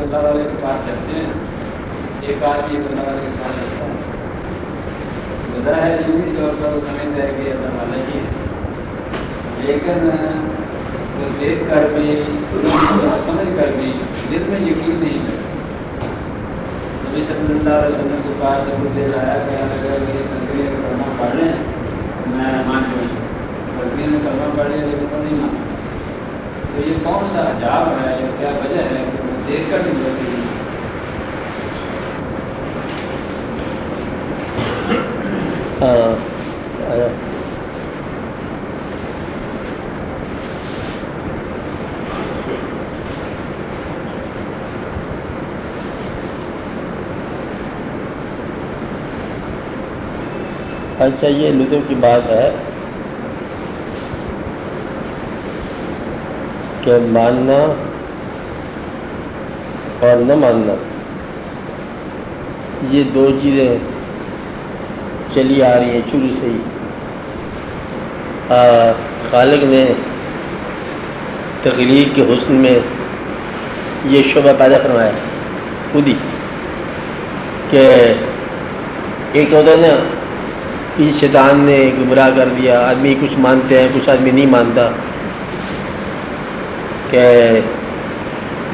اللہ والے کے پاس چلتے ہیں، ایک آدمی اللہ والے کے پاس چلتا ہے، ظاہر علمی طور پر وہ سمجھتا ہے کہ اللہ والا ہی ہے، لیکن وہ دیکھ کر بھی سمجھ کر بھی دل میں یقین نہیں کرتا۔ نبی صلی اللہ علیہ وسلم کے پاس ابو جہل آیا کہ اگر یہ تقریر کا کلمہ پڑھ لیں میں مان جاؤں، تقریر میں کلمہ پڑھ لیں لیکن وہ نہیں مانا، تو یہ کون سا عجاب ہے یا کیا وجہ ہے کہ وہ دیکھ کر بھی یقین نہیں؟ اچھا، یہ لطف کی بات ہے کہ ماننا اور نہ ماننا یہ دو چیزیں چلی آ رہی ہیں شروع سے ہی۔ خالق نے تخلیق کے حسن میں یہ شعبہ پیدا فرمایا خود ہی کہ ایک ہوتا ہے نا کہ شیطان نے گمراہ کر دیا، آدمی کچھ مانتے ہیں کچھ آدمی نہیں مانتا، کہ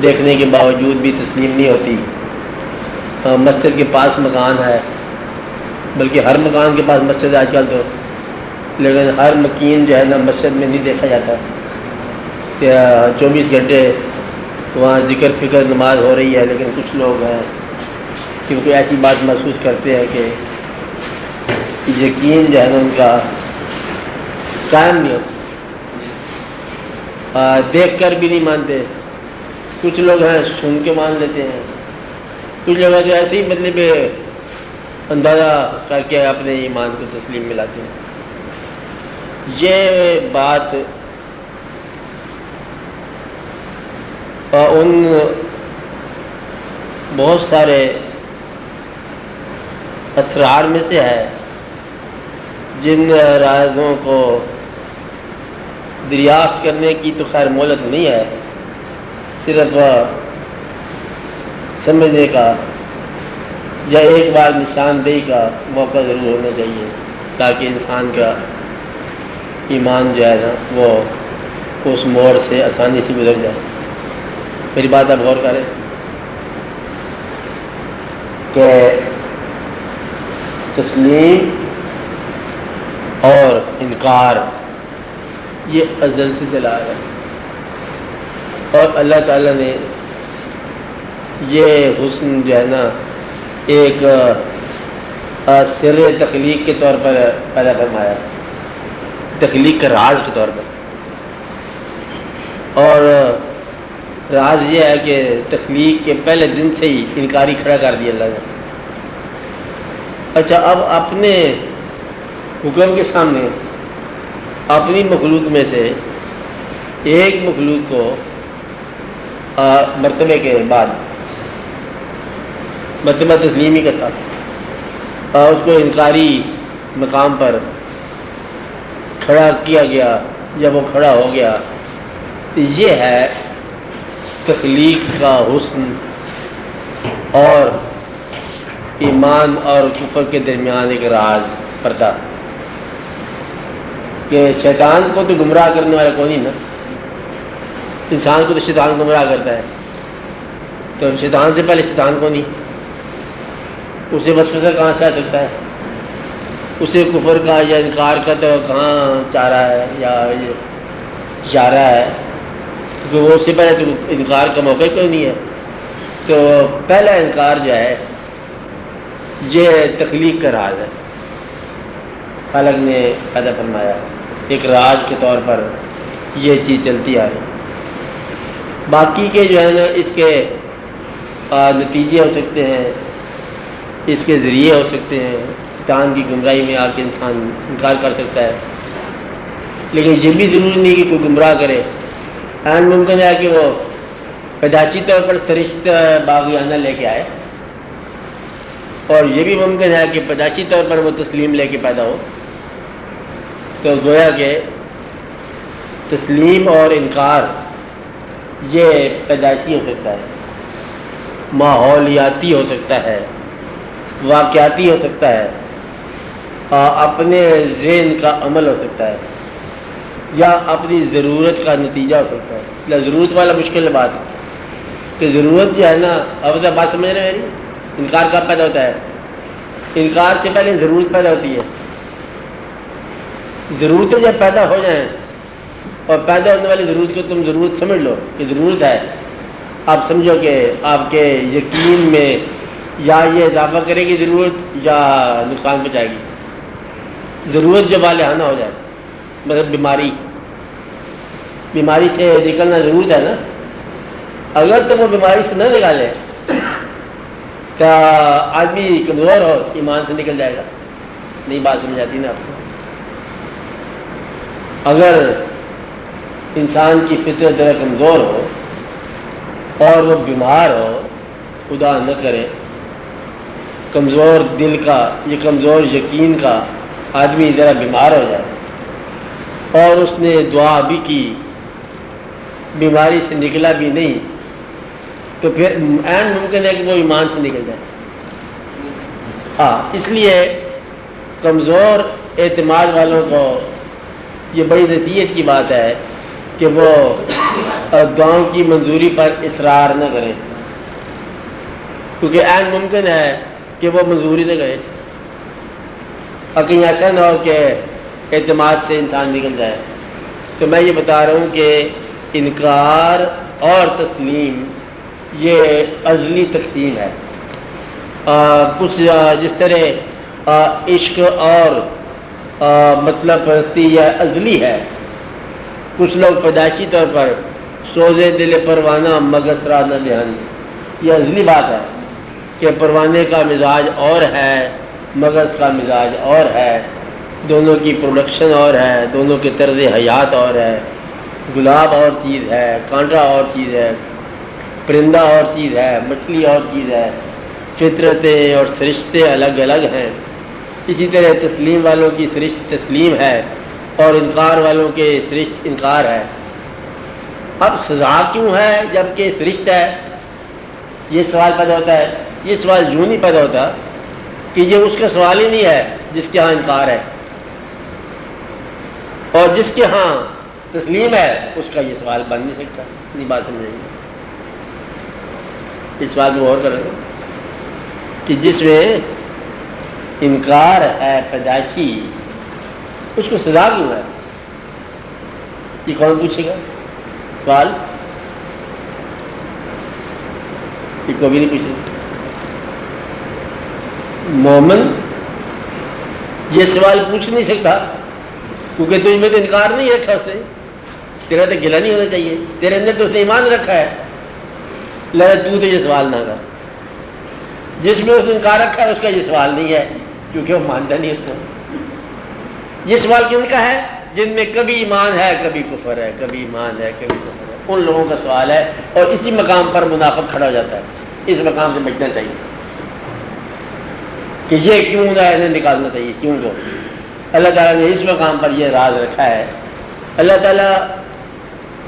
دیکھنے کے باوجود بھی تسلیم نہیں ہوتی۔ مسجد کے پاس مکان ہے، بلکہ ہر مکان کے پاس مسجد ہے آج کل تو، لیکن ہر مکین جو ہے نا مسجد میں نہیں دیکھا جاتا کہ 24 گھنٹے وہاں ذکر فکر نماز ہو رہی ہے، لیکن کچھ لوگ ہیں کیونکہ ایسی بات محسوس کرتے ہیں کہ یقین جو ہے نا ان کا قائم نہیں ہوتا، دیکھ کر بھی نہیں مانتے۔ کچھ لوگ ہیں سن کے مان لیتے ہیں، کچھ لوگ ہیں جو ایسے ہی مطلب اندازہ کر کے اپنے ایمان کو تسلیم ملاتے ہیں۔ یہ بات ان بہت سارے اسرار میں سے ہے جن رازوں کو دریافت کرنے کی تو خیر مہلت نہیں ہے، صرف سمجھنے کا یا ایک بار نشاندہی کا موقع ضرور ہونا چاہیے تاکہ انسان کا ایمان جو ہے نا وہ اس موڑ سے آسانی سے گزر جائے۔ میری بات آپ غور کریں کہ تسلیم اور انکار یہ ازل سے چلا آ رہا ہے، اور اللہ تعالیٰ نے یہ حسن جو ہے نا ایک سر تخلیق کے طور پر پیدا فرمایا، تخلیق کا راز کے طور پر، اور راز یہ ہے کہ تخلیق کے پہلے دن سے ہی انکاری کھڑا کر دیا اللہ نے۔ اچھا، اب اپنے حکم کے سامنے اپنی مخلوق میں سے ایک مخلوق کو مرتبے کے بعد مرتبہ تسلیم ہی کرتا، اس کو انکاری مقام پر کھڑا کیا گیا، جب وہ کھڑا ہو گیا، یہ ہے تخلیق کا حسن اور ایمان اور کفر کے درمیان ایک راز پردہ، کہ شیطان کو تو گمراہ کرنے والا کون نہیں نا، انسان کو تو شیطان گمراہ کرتا ہے، تو شیطان سے پہلے شیطان کو نہیں، اسے وسوسہ کہاں سے آ سکتا ہے، اسے کفر کا یا انکار کا تو کہاں چارہ ہے یا اشارہ ہے، کیونکہ وہ اس سے پہلے تو انکار کا موقع کوئی نہیں ہے۔ تو پہلا انکار جو ہے یہ تخلیق کا راز ہے، خالق نے پیدا فرمایا، ایک راز کے طور پر یہ چیز چلتی آ رہی۔ باقی کے جو ہے نا اس کے نتیجے ہو سکتے ہیں، اس کے ذریعے ہو سکتے ہیں، شیطان کی گمراہی میں آ کے انسان انکار کر سکتا ہے، لیکن یہ بھی ضروری نہیں کہ کوئی گمراہ کرے۔ عین ممکن ہے کہ وہ پیدائشی طور پر سرشت باغیانہ لے کے آئے، اور یہ بھی ممکن ہے کہ پیدائشی طور پر وہ تسلیم لے کے پیدا ہو، تو گویا کہ تسلیم اور انکار یہ پیدائشی ہو سکتا ہے، ماحولیاتی ہو سکتا ہے، واقعاتی ہو سکتا ہے، اپنے ذہن کا عمل ہو سکتا ہے، یا اپنی ضرورت کا نتیجہ ہو سکتا ہے۔ ضرورت والا مشکل بات ہے کہ ضرورت جو ہے نا، اب بات سمجھ رہے ہیں میری؟ انکار کب پیدا ہوتا ہے؟ انکار سے پہلے ضرورت پیدا ہوتی ہے۔ ضرورتیں جب پیدا ہو جائیں اور پیدا ہونے والی ضرورت کو تم ضرورت سمجھ لو کہ ضرورت ہے، آپ سمجھو کہ آپ کے یقین میں یا یہ اضافہ کرے گی ضرورت یا نقصان پہنچائے گی۔ ضرورت جب والہانہ ہو جائے، مطلب بیماری سے نکلنا ضرورت ہے نا، اگر تم وہ بیماری سے نہ نکالے تو آدمی کمزور ہو ایمان سے نکل جائے گا۔ نہیں بات سمجھ آتی نا آپ کو؟ اگر انسان کی فطرت ذرا کمزور ہو اور وہ بیمار ہو، خدا نہ کرے، کمزور دل کا یہ کمزور یقین کا آدمی ذرا بیمار ہو جائے اور اس نے دعا بھی کی، بیماری سے نکلا بھی نہیں، تو پھر عین ممکن ہے کہ وہ ایمان سے نکل جائے۔ اس لیے کمزور اعتماد والوں کو یہ بڑی نصیحت کی بات ہے کہ وہ دعاؤں کی منظوری پر اصرار نہ کریں، کیونکہ عین ممکن ہے کہ وہ منظوری نہ کرے، اور کہیں ایسا نہ ہو کہ اعتماد سے انسان نکل جائے۔ تو میں یہ بتا رہا ہوں کہ انکار اور تسلیم یہ ازلی تقسیم ہے۔ کچھ جس طرح عشق اور مطلب پرستی یہ ازلی ہے، کچھ لوگ پیدائشی طور پر سوزے دل پروانہ مگس را نہ دہن، یہ ازلی بات ہے کہ پروانے کا مزاج اور ہے، مغز کا مزاج اور ہے، دونوں کی پروڈکشن اور ہے، دونوں کے طرز حیات اور ہے، گلاب اور چیز ہے، کانٹا اور چیز ہے، پرندہ اور چیز ہے، مچھلی اور چیز ہے، فطرتیں اور سرشتے الگ الگ ہیں۔ اسی طرح تسلیم والوں کی سرشت تسلیم ہے اور انکار والوں کے سرشت انکار ہے۔ اب سزا کیوں ہے جبکہ سرشت ہے؟ یہ سوال پیدا ہوتا ہے۔ یہ سوال یوں نہیں پیدا ہوتا کہ یہ اس کا سوال ہی نہیں ہے جس کے ہاں انکار ہے، اور جس کے ہاں تسلیم ہے اس کا یہ سوال بن نہیں سکتا۔ نہیں بات سمجھ رہی؟ اس سوال میں غور کرو کہ جس میں انکار ہے پیدائشی، اس کو سزا کیوں ہے؟ یہ کون پوچھے گا سوال؟ یہ کبھی نہیں پوچھے گا۔ مومن یہ سوال پوچھ نہیں سکتا کیونکہ تجھ میں تو انکار نہیں رکھا اس نے، تیرا تو گلا نہیں ہونا چاہیے، تیرے اندر تو اس نے ایمان رکھا ہے، لہذا تو یہ سوال نہ کر۔ جس میں اس نے انکار رکھا ہے اس کا یہ سوال نہیں ہے کیونکہ وہ مانتا نہیں اس کو۔ یہ سوال کن کا ہے؟ جن میں کبھی ایمان ہے کبھی کفر ہے، کبھی ایمان ہے کبھی کفر ہے، ان لوگوں کا سوال ہے، اور اسی مقام پر منافق کھڑا ہو جاتا ہے۔ اس مقام سے بچنا چاہیے کہ یہ کیوں نہ انہیں نکالنا چاہیے، کیوں کو اللہ تعالیٰ نے اس مقام پر یہ راز رکھا ہے۔ اللہ تعالیٰ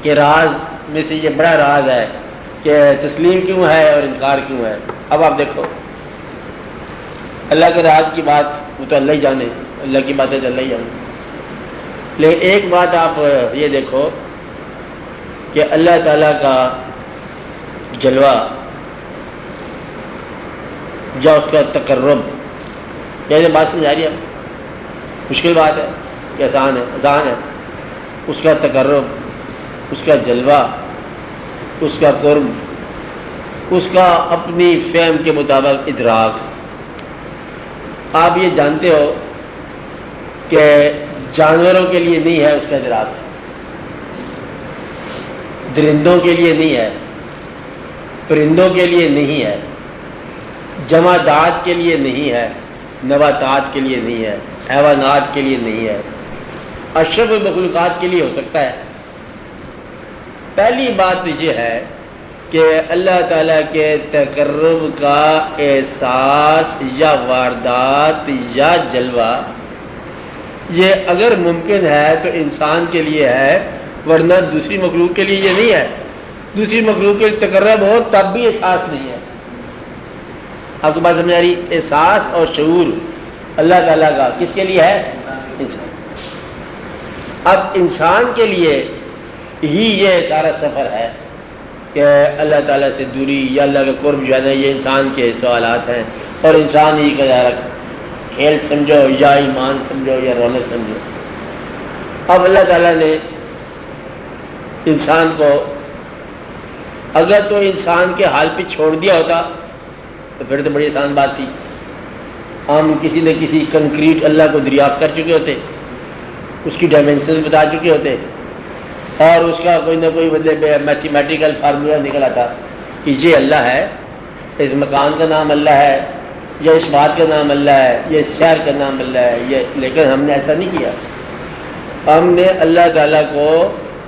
کے راز میں سے یہ بڑا راز ہے کہ تسلیم کیوں ہے اور انکار کیوں ہے۔ اب آپ دیکھو اللہ کے راز کی بات وہ تو اللہ ہی جانے، اللہ کی باتیں تو اللہ ہی جانے، لیکن ایک بات آپ یہ دیکھو کہ اللہ تعالیٰ کا جلوہ یا اس کا تقرب، یہ بات سمجھ آ رہی ہے؟ مشکل بات ہے کہ آسان ہے۔ اس کا تقرب، اس کا جلوہ، اس کا قرب، اس کا اپنی فہم کے مطابق ادراک۔ آپ یہ جانتے ہو کہ جانوروں کے لیے نہیں ہے اس کا ادراک، درندوں کے لیے نہیں ہے، پرندوں کے لیے نہیں ہے، جمادات کے لیے نہیں ہے، نباتات کے لیے نہیں ہے، حیوانات کے لیے نہیں ہے، اشرف مخلوقات کے لیے ہو سکتا ہے۔ پہلی بات یہ ہے کہ اللہ تعالیٰ کے تقرب کا احساس یا واردات یا جلوہ یہ اگر ممکن ہے تو انسان کے لیے ہے، ورنہ دوسری مخلوق کے لیے یہ نہیں ہے۔ دوسری مخلوق کے تقرب ہو تب بھی احساس نہیں ہے، آپ کو بات سمجھ آ رہی؟ احساس اور شعور اللہ تعالیٰ کا کس کے لیے ہے؟ انسان۔ اب انسان کے لیے ہی یہ سارا سفر ہے کہ اللہ تعالیٰ سے دوری یا اللہ کا قرب جو ہے نا، یہ انسان کے سوالات ہیں، اور انسان ہی کا کھیل سمجھو یا ایمان سمجھو یا رونق سمجھو۔ اب اللہ تعالیٰ نے انسان کو، اگر تو انسان کے حال پہ چھوڑ دیا ہوتا تو پھر تو بڑی آسان بات تھی، ہم کسی نہ کسی کنکریٹ اللہ کو دریافت کر چکے ہوتے، اس کی ڈائمینشنز بتا چکے ہوتے، اور اس کا کوئی نہ کوئی مطلب میتھمیٹیکل فارمولا نکل آتا کہ یہ اللہ ہے، اس مکان کا نام اللہ ہے، یا اس بات کا نام اللہ ہے، یا اس شہر کا نام اللہ ہے، یہ۔ لیکن ہم نے ایسا نہیں کیا، ہم نے اللہ تعالیٰ کو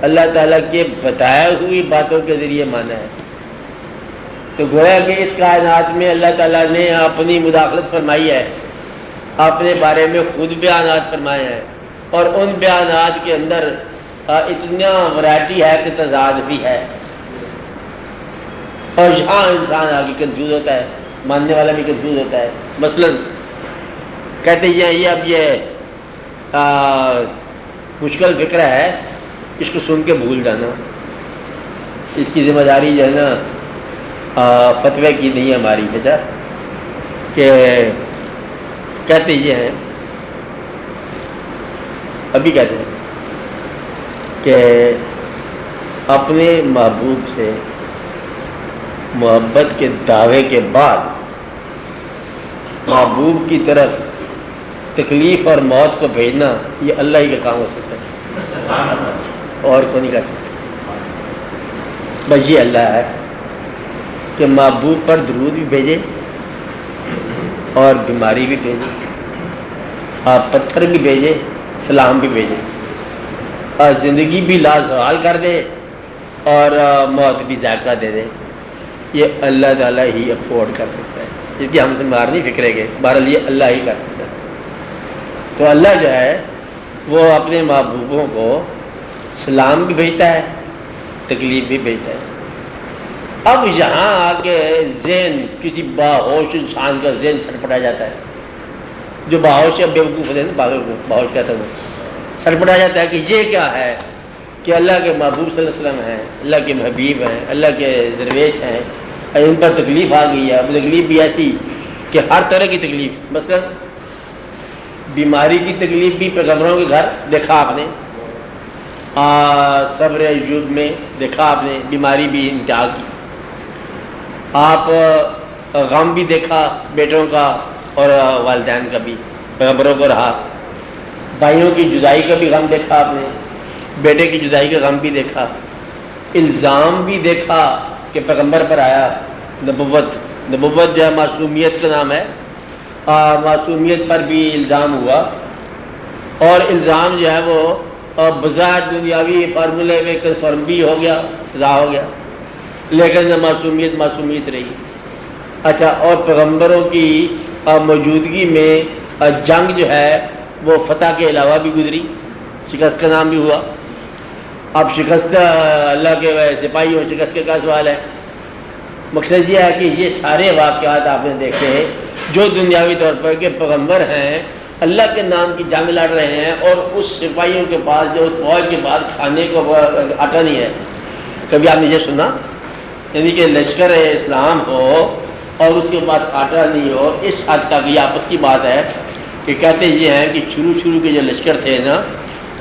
اللہ تعالیٰ کے بتائے ہوئی باتوں کے ذریعے مانا ہے۔ تو گویا کہ اس کائنات میں اللہ تعالیٰ نے اپنی مداخلت فرمائی ہے، اپنے بارے میں خود بیانات فرمائے ہیں، اور ان بیانات کے اندر اتنا ورائٹی ہے کہ تضاد بھی ہے، اور یہاں انسان آگے کنفیوز ہوتا ہے، ماننے والا بھی کنفیوز ہوتا ہے۔ مثلا کہتے ہیں یہ اب یہ مشکل فکر ہے، اس کو سن کے بھول جانا، اس کی ذمہ داری جو ہے نا فتوے کی نہیں ہے ہماری، بیچا کہ کہتے یہ ہیں، ابھی کہتے ہیں کہ اپنے محبوب سے محبت کے دعوے کے بعد محبوب کی طرف تکلیف اور موت کو بھیجنا، یہ اللہ ہی کا کام ہو سکتا ہے، اور کوئی نہیں کر سکتا۔ بس یہ اللہ ہے کہ محبوب پر درود بھی بھیجے اور بیماری بھی بھیجے، آپ پتھر بھی بھیجے، سلام بھی بھیجے، اور زندگی بھی لازوال کر دے اور موت بھی ذائقہ دے دے۔ یہ اللہ تعالیٰ ہی افورڈ کر سکتا ہے، اس کی ہم سے مار نہیں فکرے گے، بہرحال یہ اللہ ہی کر سکتا ہے۔ تو اللہ جو ہے وہ اپنے محبوبوں کو سلام بھی بھیجتا ہے، تکلیف بھی بھیجتا ہے۔ اب یہاں آ کے ذہن کسی باہوش انسان کا ذہن سرپٹا جاتا ہے، جو باہوش یا بیوقوف ہوتے ہیں نا، باہوش کہتا ہوں، سرپٹا جاتا ہے کہ یہ کیا ہے کہ اللہ کے محبوب صلی اللہ علیہ وسلم ہیں، اللہ کے حبیب ہیں، اللہ کے درویش ہیں، ان پر تکلیف آ گئی ہے۔ اب تکلیف بھی ایسی کہ ہر طرح کی تکلیف، مثلا بیماری کی تکلیف بھی پیغمبروں کے گھر دیکھا آپ نے، صبر ایوب میں دیکھا آپ نے، بیماری بھی انتہا کی، آپ غم بھی دیکھا بیٹوں کا اور والدین کا بھی، پیغمبروں کو رہا، بھائیوں کی جدائی کا بھی غم دیکھا آپ نے، بیٹے کی جدائی کا غم بھی دیکھا، الزام بھی دیکھا کہ پیغمبر پر آیا، نبوت جو ہے معصومیت کا نام ہے، معصومیت پر بھی الزام ہوا، اور الزام جو ہے وہ بظاہر دنیاوی فارمولے میں کنفرم بھی ہو گیا، سزا ہو گیا، لیکن معصومیت رہی۔ اچھا، اور پیغمبروں کی موجودگی میں جنگ جو ہے وہ فتح کے علاوہ بھی گزری، شکست کا نام بھی ہوا۔ اب شکست اللہ کے سپاہی اور شکست کا کیا سوال ہے؟ مقصد یہ ہے کہ یہ سارے واقعات آپ نے دیکھے ہیں جو دنیاوی طور پر کہ پیغمبر ہیں، اللہ کے نام کی جنگ لڑ رہے ہیں، اور اس سپاہیوں کے پاس جو اس فوج کے بعد کھانے کو آٹا نہیں ہے۔ کبھی آپ نے یہ سنا یعنی کہ لشکر اسلام ہو اور اس کے پاس آٹا نہیں ہو؟ اس حد تک یہ آپس کی بات ہے کہ کہتے یہ ہیں کہ شروع کے جو لشکر تھے نا،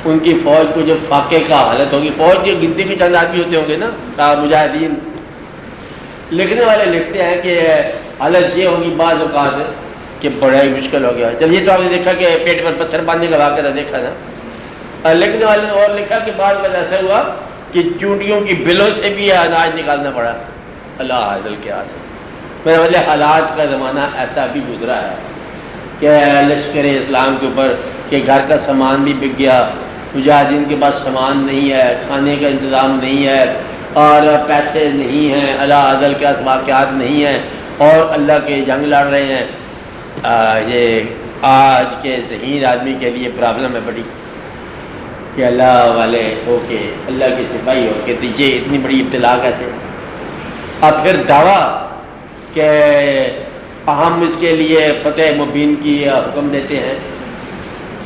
ان کی فوج کو جب فاقے کا حالت ہوگی، فوج کی گنتی کے چند آدمی ہوتے ہوں گے نا مجاہدین، لکھنے والے لکھتے ہیں کہ حالت یہ ہوگی بعض اوقات کہ بڑا ہی مشکل ہو گیا۔ چلیے تو آپ نے دیکھا کہ پیٹ پر پتھر باندھنے کا واقعہ دیکھا نا، لکھنے والے نے اور لکھا کہ بعض وقت ایسا ہوا کہ چونٹیوں کی بلوں سے بھی اناج نکالنا پڑا۔ اللہ حاضل کے حاصل میرے والے حالات کا زمانہ ایسا بھی گزرا ہے کہ لشکر اسلام کے اوپر کہ گھر کا سامان بھی بک گیا، مجاہدین کے پاس سامان نہیں ہے، کھانے کا انتظام نہیں ہے، اور پیسے نہیں ہیں، اللہ عدل کے واقعات نہیں ہیں، اور اللہ کے جنگ لڑ رہے ہیں۔ یہ آج کے ذہین آدمی کے لیے پرابلم ہے بڑی کہ اللہ والے ہو کے، اللہ کے سپاہی ہو کے، تو یہ اتنی بڑی ابتلا کیسے؟ اب پھر دعویٰ کہ ہم اس کے لیے فتح مبین کی حکم دیتے ہیں،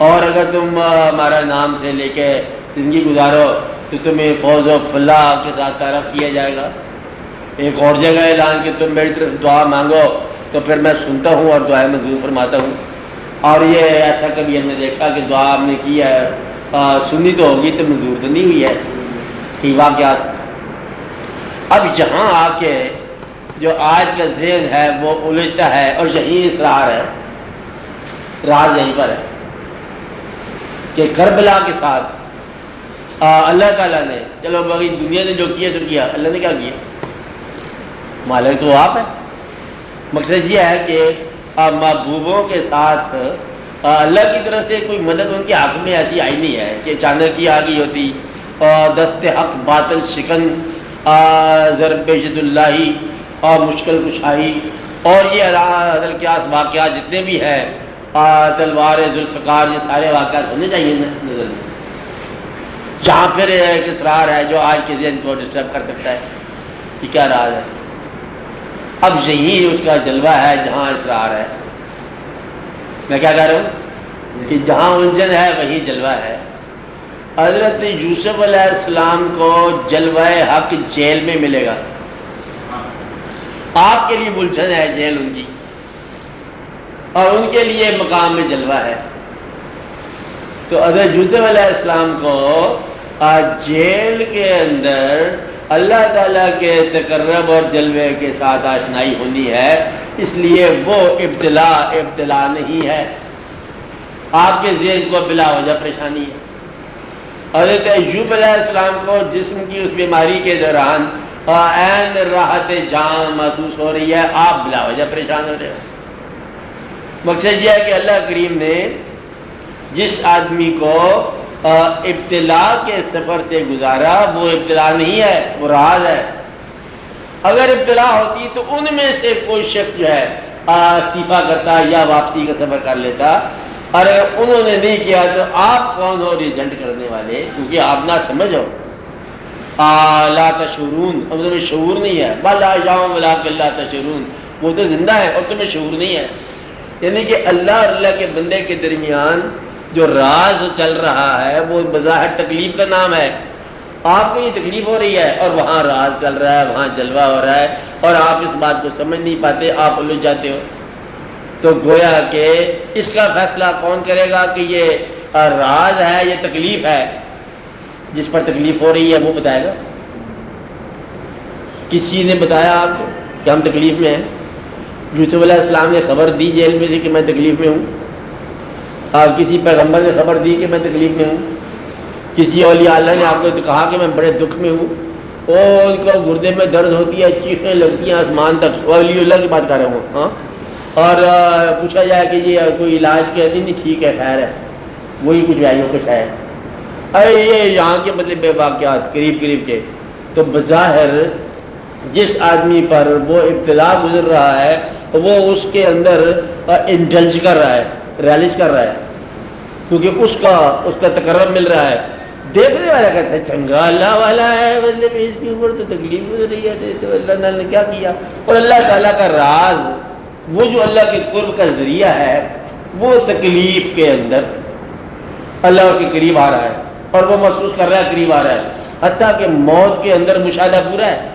اور اگر تم ہمارا نام سے لے کے زندگی گزارو تو تمہیں فوز و فلاح کے ساتھ تعارف کیا جائے گا۔ ایک اور جگہ اعلان کہ تم میری طرف دعا مانگو تو پھر میں سنتا ہوں اور دعائیں منظور فرماتا ہوں۔ اور یہ ایسا کبھی ہم نے دیکھا کہ دعا ہم نے کی ہے سنی تو ہوگی تو منظور تو نہیں ہوئی ہے، کہ واقعات۔ اب یہاں آ کے جو آج کا ذہن ہے وہ الجھتا ہے، اور یہی اسرار ہے، راز یہیں پر ہے کہ کربلا کے ساتھ اللہ تعالیٰ نے، چلو باقی دنیا نے جو کیا تو کیا، اللہ نے کیا کیا؟ مالک تو آپ ہے۔ مقصد یہ ہے کہ محبوبوں کے ساتھ اللہ کی طرف سے کوئی مدد ان کے حق میں ایسی آئی نہیں ہے کہ اچانک ہی آ گئی ہوتی، دست حق باطل شکن، ضرب ید اللہ اور مشکل کشائی، اور یہ حضرت کے واقعات جتنے بھی ہیں، تلوار ذوالفقار، یہ سارے واقعات ہونے چاہیے نظر میں۔ جہاں پھر ایک اسرار ہے جو آج کے ذہن کو ڈسٹرب کر سکتا ہے، یہ کیا راز ہے؟ اب یہی اس کا جلوہ ہے جہاں اسرار ہے۔ میں کیا کہہ رہا ہوں کہ جہاں الجھن ہے وہی جلوہ ہے۔ حضرت یوسف علیہ السلام کو جلوہ حق جیل میں ملے گا، آپ کے لیے الجھن ہے جیل ان کی، اور ان کے لیے مقام میں جلوہ ہے۔ تو حضرت یوسف علیہ السلام کو جیل کے اندر اللہ تعالیٰ کے تقرب اور جلوے کے ساتھ آشنائی ہونی ہے، اس لیے وہ ابتلا نہیں ہے، آپ کے ذہن کو بلا وجہ پریشانی ہے۔ حضرت ایوب علیہ السلام کو جسم کی اس بیماری کے دوران عین راحت جان محسوس ہو رہی ہے، آپ بلا وجہ پریشان ہو رہے ہیں۔ مقصد یہ ہے کہ اللہ کریم نے جس آدمی کو ابتلا کے سفر سے گزارا وہ ابتلا نہیں ہے، وہ راز ہے۔ اگر ابتلا ہوتی تو ان میں سے کوئی شخص جو ہے استعفیٰ کرتا یا واپسی کا سفر کر لیتا، اور اگر انہوں نے نہیں کیا تو آپ کون ہو ریزنٹ کرنے والے؟ کیونکہ آپ نہ سمجھو لا تشعرون، اب تمہیں شعور نہیں ہے، بلا جاؤں ولکن لا تشعرون، وہ تو زندہ ہے اور تمہیں شعور نہیں ہے۔ یعنی کہ اللہ اور اللہ کے بندے کے درمیان جو راز چل رہا ہے وہ بظاہر تکلیف کا نام ہے، آپ کو یہ تکلیف ہو رہی ہے اور وہاں راز چل رہا ہے، وہاں جلوہ ہو رہا ہے، اور آپ اس بات کو سمجھ نہیں پاتے، آپ الجھ جاتے ہو۔ تو گویا کہ اس کا فیصلہ کون کرے گا کہ یہ راز ہے، یہ تکلیف ہے؟ جس پر تکلیف ہو رہی ہے وہ بتائے گا۔ کسی نے بتایا آپ کو کہ ہم تکلیف میں ہیں؟ یوسف علیہ السلام نے خبر دی جیل میں سے کہ میں تکلیف میں ہوں، اور کسی پیغمبر نے خبر دی کہ میں تکلیف میں ہوں، کسی اولیاء اللہ نے آپ کو کہا کہ میں بڑے دکھ میں ہوں، اور ان کو گردے میں درد ہوتی ہے، چیخیں لگتی ہیں آسمان تک، اولیاء اللہ کی بات کر رہا ہوں، ہاں، اور پوچھا جائے کہ یہ کوئی علاج کیا؟ نہیں ٹھیک ہے، خیر ہے، وہی کچھ ہے جو کچھ ہے۔ ارے یہ یہاں کے مطلب واقعات قریب قریب کے، تو بظاہر جس آدمی پر وہ ابتلا گزر رہا ہے وہ اس کے اندر انڈلج کر رہا ہے، ریلش کر رہا ہے، کیونکہ اس کا تقرب مل رہا ہے۔ دیکھنے والا کہتا ہے چنگا اللہ والا ہے، مطلب اس کے اوپر تو تکلیف گزر رہی ہے، تو اللہ تعالیٰ نے کیا کیا؟ اور اللہ تعالیٰ کا راز، وہ جو اللہ کے قرب کا ذریعہ ہے، وہ تکلیف کے اندر اللہ کے قریب آ رہا ہے، اور وہ محسوس کر رہا ہے قریب آ رہا ہے، حتیٰ کہ موت کے اندر مشاہدہ پورا ہے۔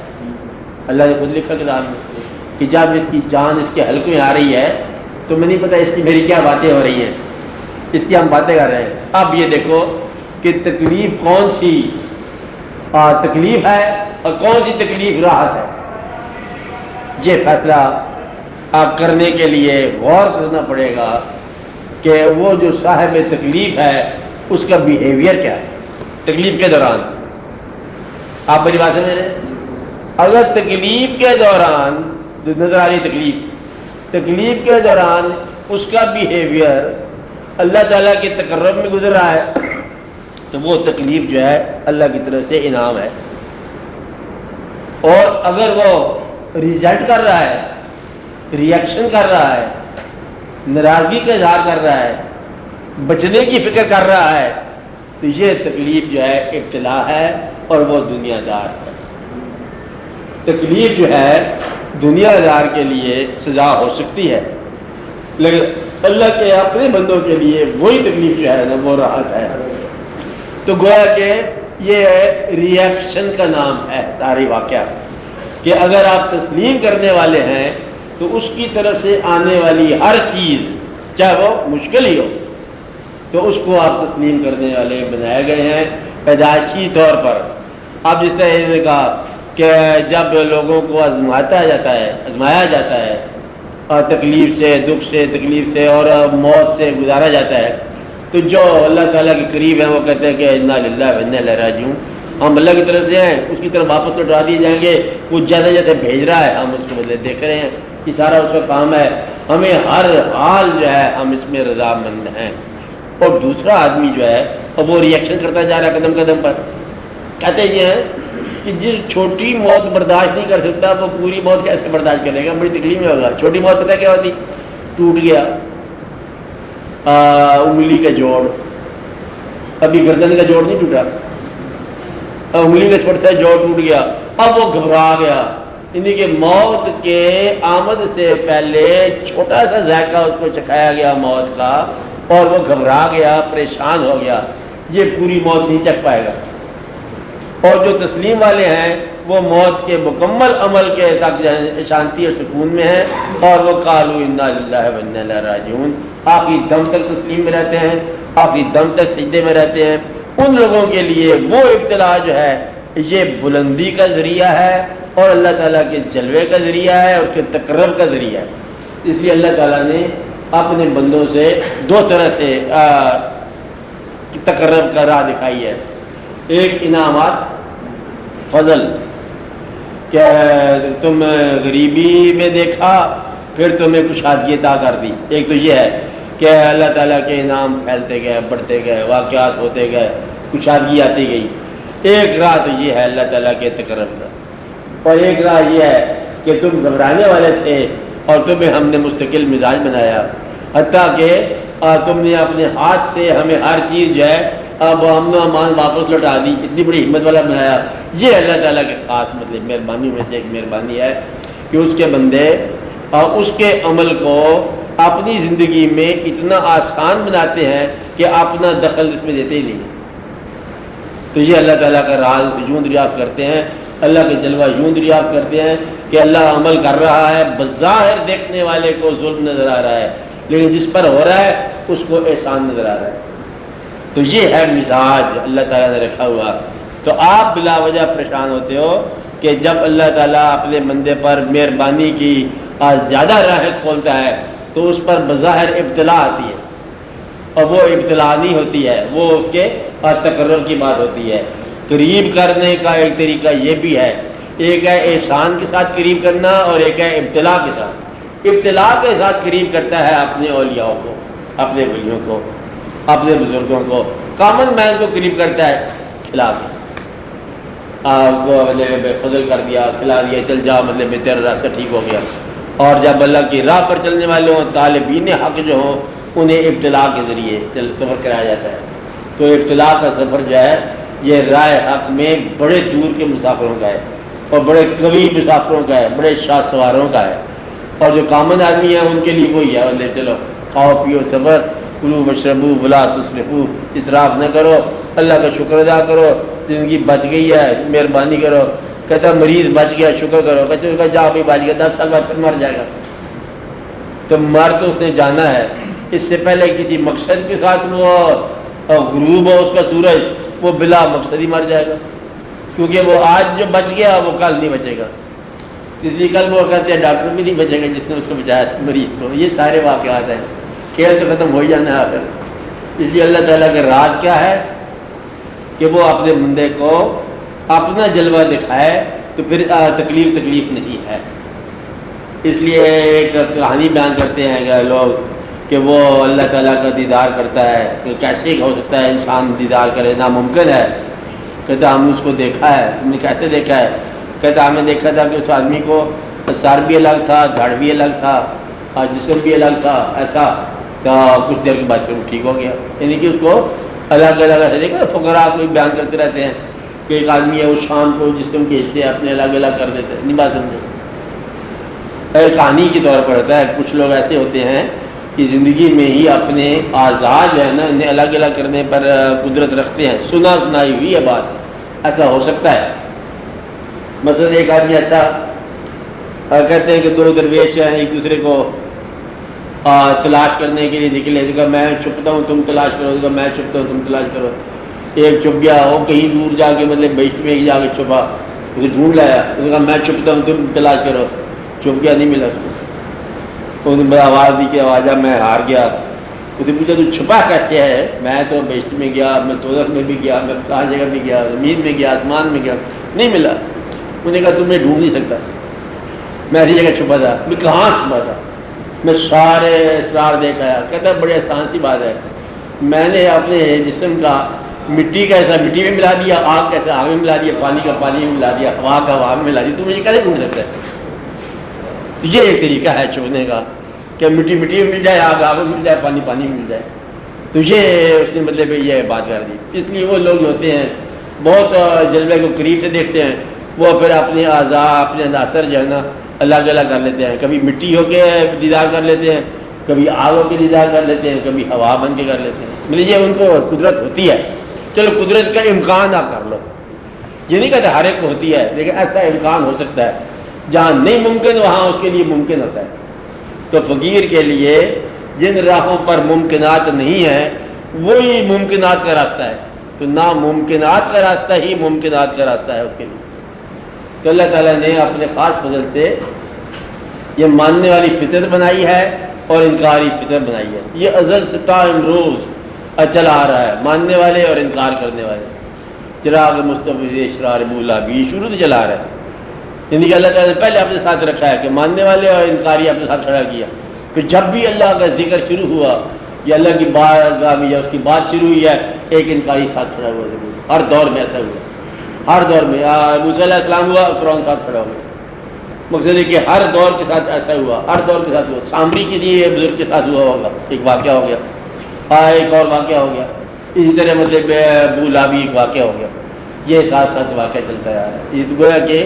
اللہ نے خود لکھا کتاب میں کہ جب اس کی جان اس کے حلق میں آ رہی ہے تو میں نہیں پتا اس کی میری کیا باتیں ہو رہی ہیں، اس کی ہم باتیں کر رہے ہیں۔ اب یہ دیکھو کہ تکلیف کون سی تکلیف ہے اور کون سی تکلیف راحت ہے، یہ فیصلہ کرنے کے لیے غور کرنا پڑے گا کہ وہ جو صاحب تکلیف ہے اس کا بیہیویئر کیا ہے تکلیف کے دوران۔ آپ میری بات سمجھ رہے ہیں؟ اگر تکلیف کے دوران نظر آ رہی تکلیف کے دوران اس کا بیہیویئر اللہ تعالیٰ کے تقرب میں گزر رہا ہے تو وہ تکلیف جو ہے اللہ کی طرف سے انعام ہے، اور اگر وہ ریزلٹ کر رہا ہے، ریئیکشن کر رہا ہے، ناراضگی کا اظہار کر رہا ہے، بچنے کی فکر کر رہا ہے، تو یہ تکلیف جو ہے ابتلا ہے اور وہ دنیا دار ہے۔ تکلیف جو ہے دنیا دار کے لیے سزا ہو سکتی ہے، لیکن اللہ کے اپنے بندوں کے لیے وہی تکلیف جو ہے نا وہ راحت ہے۔ تو گویا کہ یہ ری ایکشن کا نام ہے ساری واقعہ، کہ اگر آپ تسلیم کرنے والے ہیں تو اس کی طرف سے آنے والی ہر چیز چاہے وہ مشکل ہی ہو تو اس کو آپ تسلیم کرنے والے بنائے گئے ہیں پیدائشی طور پر۔ اب جس طرح انہوں نے کہا کہ جب لوگوں کو آزمایا جاتا ہے اور تکلیف سے، دکھ سے، تکلیف سے اور موت سے گزارا جاتا ہے، تو جو اللہ تعالیٰ کے قریب ہیں وہ کہتے ہیں کہ انا للہ و انا الیہ راجعون، ہم اللہ کی طرف سے ہیں، اس کی طرف واپس لوٹا دیے جائیں گے، وہ جیسے جیسے بھیج رہا ہے ہم اس کو بدلے دیکھ رہے ہیں، یہ سارا اس کا کام ہے، ہمیں ہر حال جو ہے ہم اس میں رضامند ہیں۔ اور دوسرا آدمی جو ہے وہ ری ایکشن کرتا جا رہا ہے قدم قدم پر، کہتے یہ ہیں کہ جس چھوٹی موت برداشت نہیں کر سکتا وہ پوری موت کیسے برداشت کرے گا، بڑی تکلیف میں ہوگا۔ چھوٹی موت پتہ کیا ہوتی، ٹوٹ گیا انگلی کا جوڑ، ابھی گردن کا جوڑ نہیں ٹوٹا، انگلی کا چھوٹا سا جوڑ ٹوٹ گیا، اب وہ گھبرا گیا، یعنی کہ موت کے آمد سے پہلے چھوٹا سا ذائقہ اس کو چکھایا گیا موت کا اور وہ گھبرا گیا، پریشان ہو گیا، یہ پوری موت نہیں چکھ پائے گا۔ اور جو تسلیم والے ہیں وہ موت کے مکمل عمل کے تک شانتی اور سکون میں ہیں، اور وہ قالوا انا للہ و انا الیہ راجعون، آخری دم تک تسلیم میں رہتے ہیں، آخری دم تک سجدے میں رہتے ہیں۔ ان لوگوں کے لیے وہ ابتلا جو ہے یہ بلندی کا ذریعہ ہے اور اللہ تعالیٰ کے جلوے کا ذریعہ ہے اور اس کے تقرب کا ذریعہ ہے۔ اس لیے اللہ تعالیٰ نے اپنے بندوں سے دو طرح سے تقرب کا راہ دکھائی ہے، ایک انعامات فضل، کہ تم غریبی میں دیکھا پھر تمہیں کشادگی عطا کر دی، ایک تو یہ ہے کہ اللہ تعالیٰ کے انعام پھیلتے گئے، بڑھتے گئے، واقعات ہوتے گئے، کشادگی آتی گئی۔ ایک راہ تو یہ ہے اللہ تعالیٰ کے تقرب کا، اور ایک راہ یہ ہے کہ تم گھبرانے والے تھے اور تمہیں ہم نے مستقل مزاج بنایا، حتیٰ کہ تم نے اپنے ہاتھ سے ہمیں ہر چیز جو ہے اب امن و امان واپس لوٹا دی، اتنی بڑی ہمت والا بنایا۔ یہ اللہ تعالیٰ کے خاص مطلب مہربانی میں سے ایک مہربانی ہے کہ اس کے بندے اس کے عمل کو اپنی زندگی میں اتنا آسان بناتے ہیں کہ اپنا دخل اس میں دیتے ہی نہیں۔ تو یہ اللہ تعالیٰ کا راز یوں دریافت کرتے ہیں، اللہ کے جلوہ یوں دریافت کرتے ہیں کہ اللہ عمل کر رہا ہے، بظاہر دیکھنے والے کو ظلم نظر آ رہا ہے لیکن جس پر ہو رہا ہے اس کو احسان نظر آ رہا ہے۔ تو یہ ہے مزاج اللہ تعالیٰ نے رکھا ہوا۔ تو آپ بلا وجہ پریشان ہوتے ہو کہ جب اللہ تعالیٰ اپنے بندے پر مہربانی کی زیادہ راحت کھولتا ہے تو اس پر بظاہر ابتلا آتی ہے، اور وہ ابتلا نہیں ہوتی ہے، وہ اس کے تقرر کی بات ہوتی ہے۔ قریب کرنے کا ایک طریقہ یہ بھی ہے، ایک ہے احسان کے ساتھ قریب کرنا اور ایک ہے ابتلا کے ساتھ۔ ابتلا کے ساتھ قریب کرتا ہے اپنے اولیاء کو، اپنے ولیوں کو، اپنے بزرگوں کو، کامن مین کو قریب کرتا ہے، کھلا کے آپ کو مطلب فضل کر دیا، کھلا دیا، چل جا، مطلب تیرا راستہ ٹھیک ہو گیا۔ اور جب اللہ کی راہ پر چلنے والے ہوں، طالبین حق جو ہوں، انہیں ابتلا کے ذریعے سفر کرایا جاتا ہے۔ تو ابتلا کا سفر جو ہے یہ راہ حق میں بڑے دور کے مسافروں کا ہے اور بڑے قوی مسافروں کا ہے، بڑے شاہ سواروں کا ہے، اور جو کامن آدمی ہیں ان کے لیے وہی ہے، بولے چلو کھاؤ پیو سفر، کلو مشربو ولا تسرفو، اسراف نہ کرو، اللہ کا شکر ادا کرو، زندگی بچ گئی ہے مہربانی کرو۔ کہتا مریض بچ گیا شکر کرو، کہتے جا بھی بچ گیا 10 سال بعد پھر مر جائے گا۔ تو مر تو اس نے جانا ہے، اس سے پہلے کسی مقصد کے ساتھ وہ غروب ہو اس کا سورج، وہ بلا مقصد ہی مر جائے گا، کیونکہ وہ آج جو بچ گیا وہ کل نہیں بچے گا، اس لیے کل وہ کہتے ہیں ڈاکٹر بھی نہیں بچے گا جس نے اس کو بچایا مریض کو۔ یہ سارے واقعات ہیں، کھیل تو ختم ہو ہی جانا ہے آخر۔ اس لیے اللہ تعالیٰ کا راز کیا ہے کہ وہ اپنے بندے کو اپنا جلوہ دکھائے تو پھر تکلیف نہیں ہے۔ اس لیے ایک کہانی بیان کرتے ہیں کہ لوگ کہ وہ اللہ تعالیٰ کا دیدار کرتا ہے، کہ کیسے ہو سکتا ہے انسان دیدار کرے، ناممکن ہے۔ کہتا ہم نے اس کو دیکھا ہے۔ تم نے کیسے دیکھا ہے؟ کہتا ہم نے دیکھا تھا کہ اس آدمی کو سر بھی الگ تھا، دھڑ بھی الگ تھا اور جسم بھی الگ تھا، ایسا۔ تو کچھ دیر کے بعد پھر وہ ٹھیک ہو گیا، یعنی کہ اس کو الگ الگ ایسے دیکھا۔ فقراء کو بیان کرتے رہتے ہیں کہ ایک آدمی ہے وہ شام کو جسم کے حصے اپنے الگ الگ کر دیتے ہیں، نہیں بات سمجھے؟ کہانی کے طور پر ہوتا ہے. کچھ لوگ ایسے ہوتے ہیں کہ زندگی میں ہی اپنے آزاد جو ہے نا انہیں الگ الگ کرنے پر قدرت رکھتے ہیں. سنا سنائی ہوئی ہے بات, ایسا ہو سکتا ہے. مثلا ایک آدمی ایسا کہتے ہیں کہ دو درویش ہیں ایک دوسرے کو تلاش کرنے کے لیے نکلے. دیکھا میں چھپتا ہوں تم تلاش کرو, دیکھا میں چھپتا ہوں تم تلاش کرو. ایک چھپ گیا, وہ کہیں دور جا کے مطلب بیچ میں جا کے چھپا, اسے ڈھونڈ لایا. اس نے کہا میں چھپتا ہوں تم تلاش کرو. چھپ گیا, نہیں ملا اس کو. اس نے بڑا آواز دی کہ آواز میں ہار گیا. اسے پوچھا تو چھپا کیسے ہے؟ میں تو بیچ میں گیا, میں دوزخ میں بھی گیا, میں فلاں جگہ بھی گیا, زمین میں گیا, آسمان میں گیا, نہیں ملا. انہوں نے کہا تم میں ڈھونڈ نہیں سکتا, میں ایسی جگہ چھپا تھا. میں کہاں چھپا تھا؟ میں سارے اسرار دیکھ آیا. کہتا ہے بڑی آسان سی بات ہے, میں نے اپنے جسم کا مٹی کا ایسا مٹی میں ملا دیا, آگ کا ایسا آگ میں ملا دیا, پانی کا پانی میں ملا دیا, ہوا کا ہوا میں ملا دیا. تم مجھے کیسے ڈھونڈ سکتا ہے؟ یہ ایک طریقہ ہے چھپنے کا کہ مٹی مٹی میں مل جائے, آگ آگ میں مل جائے, پانی پانی میں مل جائے. تو یہ اس نے مطلب یہ بات کر دی. اس لیے وہ لوگ ہوتے ہیں بہت جلوے کو قریب سے دیکھتے ہیں, وہ پھر اپنے اعضاء اپنے عناصر جو ہے نا الگ الگ کر لیتے ہیں. کبھی مٹی ہو کے دیدار کر لیتے ہیں, کبھی آگ ہو کے دیدار کر لیتے ہیں, کبھی ہوا بن کے کر لیتے ہیں. مطلب یہ ان کو قدرت ہوتی ہے. چلو قدرت کا امکان آپ کر لو, یہ نہیں کہتے ہر ایک کو ہوتی ہے, لیکن ایسا امکان ہو سکتا ہے. جہاں نہیں ممکن وہاں اس کے لیے ممکن ہوتا ہے. تو فقیر کے لیے جن راہوں پر ممکنات نہیں ہیں وہی ممکنات کا راستہ ہے. تو ناممکنات کا راستہ ہی ممکنات کا راستہ ہے اس کے لیے. تو اللہ تعالیٰ نے اپنے خاص فضل سے یہ ماننے والی فطرت بنائی ہے اور انکاری فطرت بنائی ہے. یہ ازل سے تا امروز چلا آ رہا ہے, ماننے والے اور انکار کرنے والے. چراغ مصطفی اشرار بولا بھی شروع سے چلا آ رہا ہے. یعنی کہ اللہ تعالیٰ نے پہلے اپنے ساتھ رکھا ہے کہ ماننے والے اور انکاری اپنے ساتھ کھڑا کیا. پھر جب بھی اللہ کا ذکر شروع ہوا یا اللہ کی بات یا اس کی بات شروع ہوئی ہے, ایک انکاری ساتھ کھڑا ہوا ضرور. ہر دور میں ایسا ہوا, ہر دور میں. موسیٰ علیہ السلام ہوا, فرعون ساتھ کھڑا ہوا. مقصد ہے کہ ہر دور کے ساتھ ایسا ہوا, ہر دور کے ساتھ ہوا. سامری کسی بزرگ کے ساتھ ہوا ہوگا, ایک واقعہ ہو گیا, ایک اور واقعہ ہو گیا. اسی طرح مطلب بولا بھی ایک واقعہ ہو گیا. یہ ساتھ ساتھ واقعہ چلتا ہے. یہ گویا کہ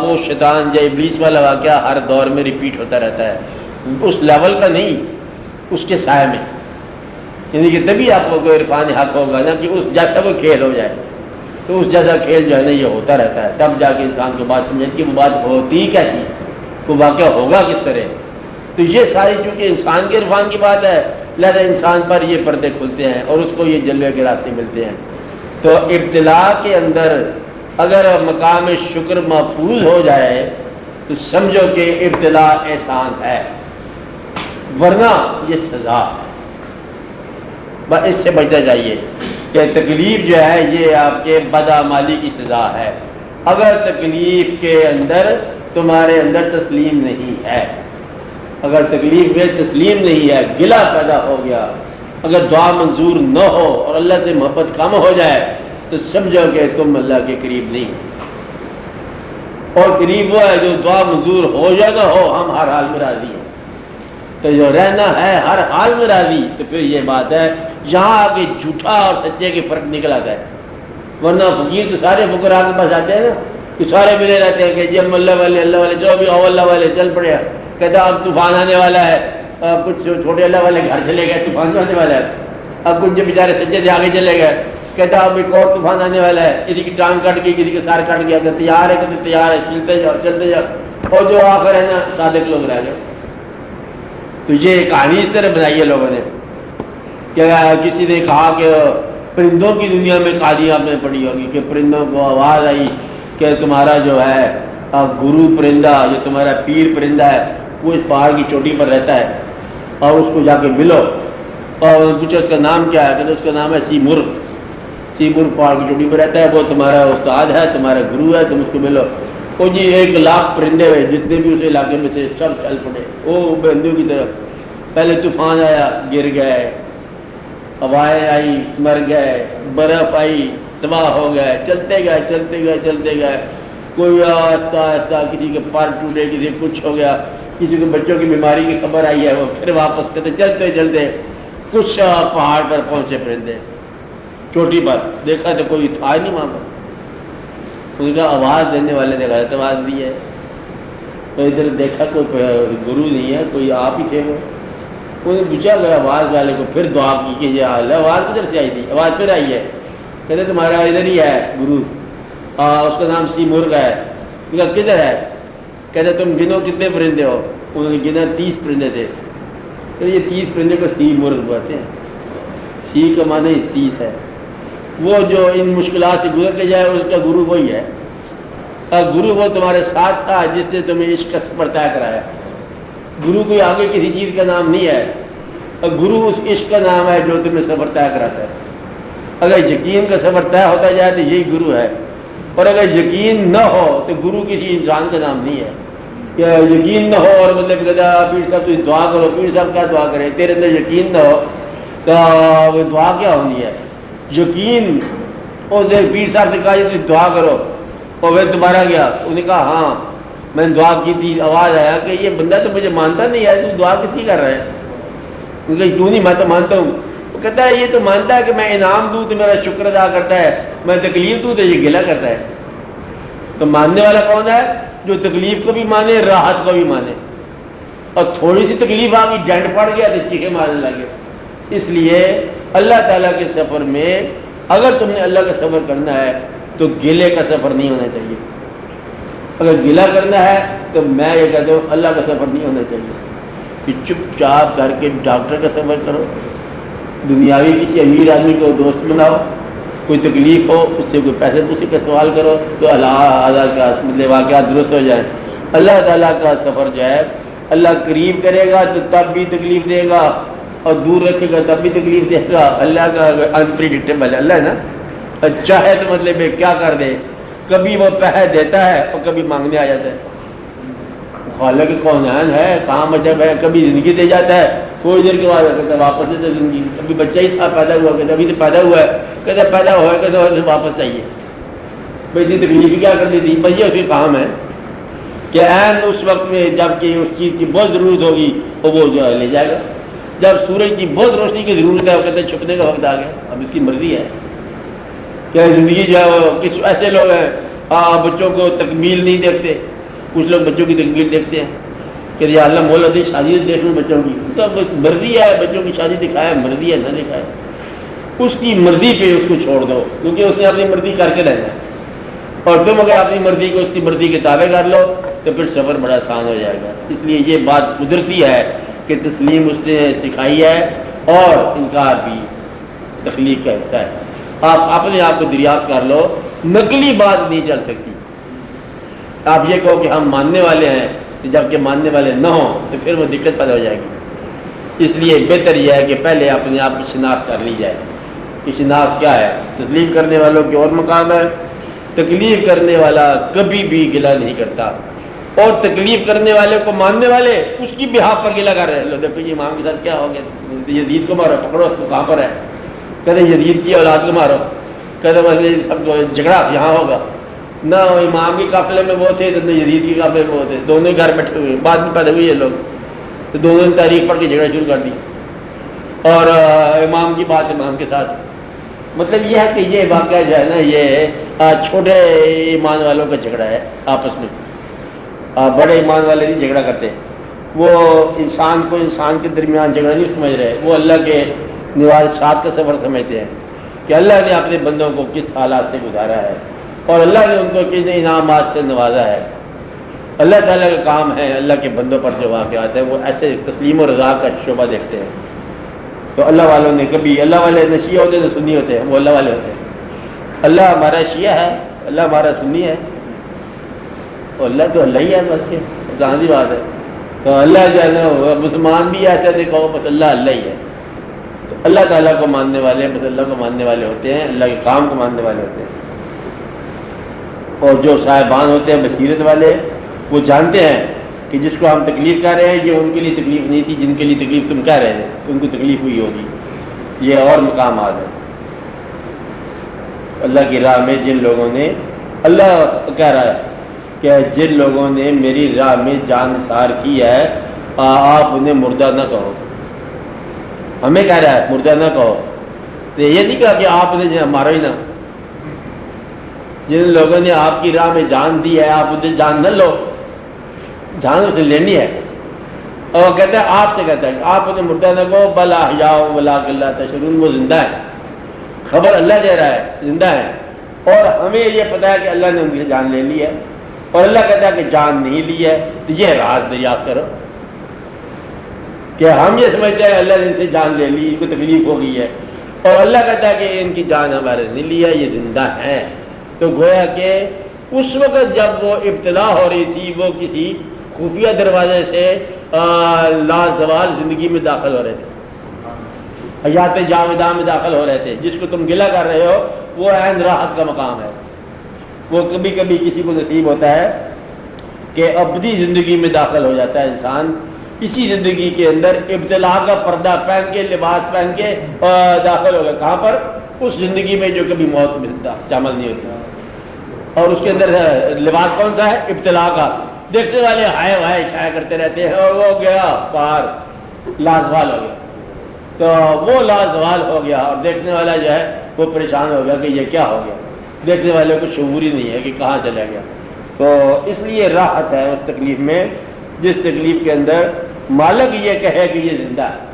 وہ شیطان یا ابلیس والا واقعہ ہر دور میں ریپیٹ ہوتا رہتا ہے. اس لیول کا نہیں, اس کے سائے میں. یعنی کہ تبھی آپ کو کوئی عرفان حق ہوگا نا کہ اس جیسا وہ کھیل ہو جائے. تو اس جیسا کھیل جو ہے نا یہ ہوتا رہتا ہے. تب جا کے انسان کو بات سمجھے کہ وہ بات ہوتی کیا تھی, وہ واقعہ ہوگا کس طرح. تو یہ ساری چونکہ انسان کے عرفان کی بات ہے, لہذا انسان پر یہ پردے کھلتے ہیں اور اس کو یہ جلوے کے راستے ملتے ہیں. تو ابتلا کے اندر اگر مقام شکر محفوظ ہو جائے تو سمجھو کہ ابتلا احسان ہے, ورنہ یہ سزا. بس اس سے بچنا چاہیے کہ تکلیف جو ہے یہ آپ کے بدعمالی کی سزا ہے. اگر تکلیف کے اندر تمہارے اندر تسلیم نہیں ہے, اگر تکلیف میں تسلیم نہیں ہے, گلہ پیدا ہو گیا, اگر دعا منظور نہ ہو اور اللہ سے محبت کم ہو جائے تو سمجھو کہ تم اللہ کے قریب نہیں. اور قریب وہ ہے جو دعا منظور ہو یا نہ ہو ہم ہر حال میں راضی ہیں. تو جو رہنا ہے ہر حال میں راضی, تو پھر یہ بات ہے یہاں آگے جھوٹا اور سچے کے فرق نکل آتا ہے. ورنہ فقیر تو سارے فقراء کے پاس آتے ہیں نا, کہ سارے ملے رہتے ہیں کہ جب اللہ والے جو بھی ہو اللہ والے چل پڑے. کہتا اب طوفان آنے والا ہے, کچھ چھوٹے اللہ والے گھر چلے گئے, طوفان آنے والا ہے. اب کچھ جو بیچارے سچے تھے آگے چلے گئے. کہتا اب ایک اور طوفان آنے والا ہے, کسی کی ٹانگ کٹ گئی, کسی کے سار کٹ گیا. کہ تیار ہے, کہ تیار ہے, چلتے جاؤ چلتے جاؤ. اور جو آخر ہے نا صادق لوگ رہ گئے. تو یہ کہانی اس طرح بنائی ہے لوگوں نے کہ کسی نے کہا کہ پرندوں کی دنیا میں کہانی آپ نے پڑھی ہوگی کہ پرندوں کو آواز آئی کہ تمہارا جو ہے گرو پرندہ, جو تمہارا پیر پرندہ ہے وہ اس پہاڑ کی چوٹی پر رہتا ہے اور اس کو جا کے ملو. اور پوچھو اس کا نام کیا ہے, کہ اس کا نام ہے سیمور. سیمور پہاڑ کی چوٹی پر رہتا ہے, وہ تمہارا استاد ہے, تمہارا گرو ہے, تم اس کو ملو. وہ جی 1,00,000 پرندے ہوئے جتنے بھی اس علاقے میں تھے سب چل پڑے وہ بندوں کی طرف. پہلے طوفان آیا, گر گئے, ہوائیں آئی, مر گئے, برف آئی, تباہ ہو گئے. چلتے گئے چلتے گئے چلتے گئے. کوئی آہستہ آہستہ کسی کے پر ٹوٹے, کسی کچھ ہو گیا, کسی کے بچوں کی بیماری کی خبر آئی ہے, وہ پھر واپس کرتے چلتے چلتے کچھ پہاڑ پر پہنچے پرندے. چوٹی پر دیکھا تو کوئی تھا نہیں وہاں پر. ان کا آواز دینے والے نے غلط آواز دی ہے. تو ادھر دیکھا کوئی گرو نہیں ہے، کوئی آپ ہی تھے وہ. انہیں پوچھا گیا آواز والے کو، پھر دعا کی کہ یہ حال ہے. آواز کدھر سے آئی تھی؟ آواز پھر آئی ہے. کہتے تمہارا ادھر ہی ہے گرو، اس کا نام سی مرغ ہے. کدھر ہے؟ کہتے تم گنو کتنے پرندے ہو؟ انہوں نے گنا 30 پرندے تھے. یہ 30 پرندے کو سی مرغ بولتے ہیں. سی کا معنی 30 ہے. وہ جو ان مشکلات سے گزر کے جائے اس کا گرو وہی ہے. گرو وہ تمہارے ساتھ تھا جس نے تمہیں عشق کا سفر طے کرایا. گرو کوئی آگے کسی چیز کا نام نہیں ہے، گرو اس عشق کا نام ہے جو تمہیں سفر طے کراتا ہے. اگر یقین کا سفر طے ہوتا جائے تو یہی گرو ہے، اور اگر یقین نہ ہو تو گرو کسی انسان کا نام نہیں ہے. کہ یقین نہ ہو اور مطلب پیر صاحب تم دعا کرو، پیر صاحب کیا دعا کرے؟ تیرے اندر یقین نہ ہو تو وہ دعا کیا ہونی ہے؟ یقین. اور پیر صاحب سے کہا تم دعا کرو، اور وہ دوبارہ گیا. انہوں نے کہا ہاں میں نے دعا کی تھی. آواز آیا کہ یہ بندہ تو مجھے مانتا نہیں ہے، تو دعا کس کی کر رہا ہے؟ کیونکہ کیوں نہیں، میں تو مانتا ہوں. وہ کہتا ہے یہ تو مانتا ہے کہ میں انعام دوں تو میرا شکر ادا کرتا ہے، میں تکلیف دوں تو یہ گلہ کرتا ہے. تو ماننے والا کون ہے؟ جو تکلیف کو بھی مانے، راحت کو بھی مانے. اور تھوڑی سی تکلیف آ گئی، ڈنڈ پڑ گیا تو چیخے مارنے لگے. اس لیے اللہ تعالیٰ کے سفر میں اگر تم نے اللہ کا سفر کرنا ہے تو گلے کا سفر نہیں ہونا چاہیے. اگر گلہ کرنا ہے تو میں یہ کہتا ہوں اللہ کا سفر نہیں ہونا چاہیے. کہ چپ چاپ کر کے ڈاکٹر کا سفر کرو، دنیاوی کسی امیر آدمی کو دوست بناؤ، کوئی تکلیف ہو اس سے کوئی پیسے پوسے کا سوال کرو تو اللہ کا مطلب واقعات درست ہو جائیں. اللہ تعالیٰ کا سفر جو ہے اللہ قریب کرے گا تو تب بھی تکلیف دے گا، اور دور رکھے گا تب بھی تکلیف دے گا. اللہ کا انپریڈکٹیبل اللہ ہے نا. اچھا ہے تو مطلب کیا کر دے، کبھی وہ پیسے دیتا ہے اور کبھی مانگنے آ جاتا ہے. خالق کونین ہے، کہاں مطلب ہے، کبھی زندگی دے جاتا ہے، تھوڑی دیر کے بعد کہتا ہے واپس دے دو زندگی. کبھی بچہ ہی تھا پیدا ہوا، کہتا ابھی تو پیدا ہوا ہے، کہتا پیدا ہوا ہے، کہتا واپس چاہیے. بھائی اتنی تکلیف کیا کرنی تھی؟ بھیا اس کے کام ہے کہ عین اس وقت میں جب کہ اس چیز کی بہت ضرورت ہوگی وہ جو ہے لے جائے گا. جب سورج کی بہت روشنی کی ضرورت ہے وہ کہتے ہیں چھپنے کا وقت آ گیا. اب اس کی مرضی ہے کہ زندگی جو ہے کچھ ایسے لوگ ہیں بچوں کو تکمیل نہیں دیکھتے. کچھ لوگ بچوں کی تکمیل دیکھتے ہیں کہ یا اللہ مولا دی شادی دیکھ لوں بچوں کی. تو بس مرضی ہے، بچوں کی شادی دکھائے، مرضی ہے نہ دکھائے، اس کی مرضی پہ اس کو چھوڑ دو، کیونکہ اس نے اپنی مرضی کر کے رہنا ہے. اور تم اگر اپنی مرضی کو اس کی مرضی کے تابع کر لو تو پھر سفر بڑا آسان ہو جائے گا. اس لیے یہ بات قدرتی ہے کہ تسلیم اس نے سکھائی ہے اور انکار بھی تخلیق کا حصہ ہے. آپ اپنے آپ کو دریافت کر لو، نقلی بات نہیں چل سکتی. آپ یہ کہو کہ ہم ماننے والے ہیں جبکہ ماننے والے نہ ہوں تو پھر وہ دقت پیدا ہو جائے گی. اس لیے بہتر یہ ہے کہ پہلے اپنے آپ کی شناخت کر لی جائے کہ شناخت کیا ہے. تسلیم کرنے والوں کی اور مقام ہے، تکلیف کرنے والا کبھی بھی گلہ نہیں کرتا، اور تکلیف کرنے والے کو ماننے والے اس کی بہاف پر گلہ کر رہے ہیں. دیکھو یہ امام کے ساتھ کیا ہو گیا، یزید کو مارو، پکڑو اس کو کہاں پر ہے، کہتے یزید کی اولاد کو مارو، کہتے سب جھگڑا یہاں ہوگا. نہ امام کے قافلے میں وہ تھے نہ یزید کے قافلے میں وہ تھے، دونوں گھر بیٹھے ہوئے، بعد میں پیدا ہوئے یہ لوگ، تو دونوں نے تاریخ پڑھ کے جھگڑا شروع کر دی. اور امام کی بات امام کے ساتھ. مطلب یہ ہے کہ یہ واقعہ جو ہے نا یہ چھوٹے ایمان والوں کا جھگڑا ہے آپس میں. بڑے ایمان والے نہیں جھگڑا کرتے، وہ انسان کو انسان کے درمیان جھگڑا نہیں سمجھ رہے، وہ اللہ کے نوازشات کا سفر سمجھتے ہیں کہ اللہ نے اپنے بندوں کو کس حالات سے گزارا ہے اور اللہ نے ان کو کس انعامات سے نوازا ہے. اللہ تعالیٰ کا کام ہے اللہ کے بندوں پر جو واقعات ہیں وہ ایسے تسلیم و رضا کا شعبہ دیکھتے ہیں. تو اللہ والوں نے کبھی، اللہ والے نہ شیعہ ہوتے نہ سنی ہوتے ہیں، وہ اللہ والے ہوتے ہیں. اللہ ہمارا شیعہ ہے، اللہ ہمارا سنی ہے، اور اللہ تو اللہ ہی ہے، بس ظاہری بات ہے. تو اللہ جو ہے نا مسلمان بھی ایسا دیکھو بس اللہ اللہ ہی ہے. تو اللہ تعالیٰ کو ماننے والے بس اللہ کو ماننے والے ہوتے ہیں، اللہ کے کام کو ماننے والے ہوتے ہیں. اور جو صاحبان ہوتے ہیں بصیرت والے وہ جانتے ہیں کہ جس کو ہم تکلیف کر رہے ہیں یہ ان کے لیے تکلیف نہیں تھی، جن کے لیے تکلیف تم کہہ رہے ہیں ان کو تکلیف ہوئی ہوگی. یہ اور مقامات ہے. اللہ کی راہ میں جن لوگوں نے، اللہ کہہ رہا ہے کہ جن لوگوں نے میری راہ میں جان نثار کی ہے آپ انہیں مردہ نہ کہو. ہمیں کہہ رہا ہے مردہ نہ کہو، تو یہ نہیں کہا کہ آپ نے مارو ہی نہ. جن لوگوں نے آپ کی راہ میں جان دی ہے آپ انہیں جان نہ لو. جان اسے لینی ہے. اور وہ کہتا ہے آپ سے کہتا ہے کہ آپ انہیں مردہ نہ کہو بل احیاء ولکن لا تشعرون، وہ زندہ ہے. خبر اللہ دے رہا ہے زندہ ہے، اور ہمیں یہ پتا ہے کہ اللہ نے ان کی جان لے لی ہے، اور اللہ کہتا ہے کہ جان نہیں لی ہے. تو یہ راز دریافت کرو کہ ہم یہ سمجھتے ہیں اللہ نے ان سے جان لے لی، ان کو تکلیف ہو گئی ہے، اور اللہ کہتا ہے کہ ان کی جان ہمارے نہیں لی ہے، یہ زندہ ہیں. تو گویا کہ اس وقت جب وہ ابتلا ہو رہی تھی وہ کسی خفیہ دروازے سے لازوال زندگی میں داخل ہو رہے تھے، حیات جاوداں میں داخل ہو رہے تھے. جس کو تم گلہ کر رہے ہو وہ عین راحت کا مقام ہے. وہ کبھی کبھی کسی کو نصیب ہوتا ہے کہ ابدی زندگی میں داخل ہو جاتا ہے انسان، اسی زندگی کے اندر ابتلا کا پردہ پہن کے، لباس پہن کے داخل ہو گیا. کہاں پر؟ اس زندگی میں جو کبھی موت ملتا شامل نہیں ہوتی. اور اس کے اندر لباس کون سا ہے؟ ابتلا کا. دیکھنے والے ہائے وائے چھایا کرتے رہتے ہیں، اور وہ گیا پار لازوال ہو گیا. تو وہ لازوال ہو گیا، اور دیکھنے والا جو ہے وہ پریشان ہو گیا کہ یہ کیا ہو گیا. دیکھنے والے کو شعور ہی نہیں ہے کہ کہاں چلا گیا. تو اس لیے راحت ہے اس تکلیف میں جس تکلیف کے اندر مالک یہ کہے کہ یہ زندہ ہے،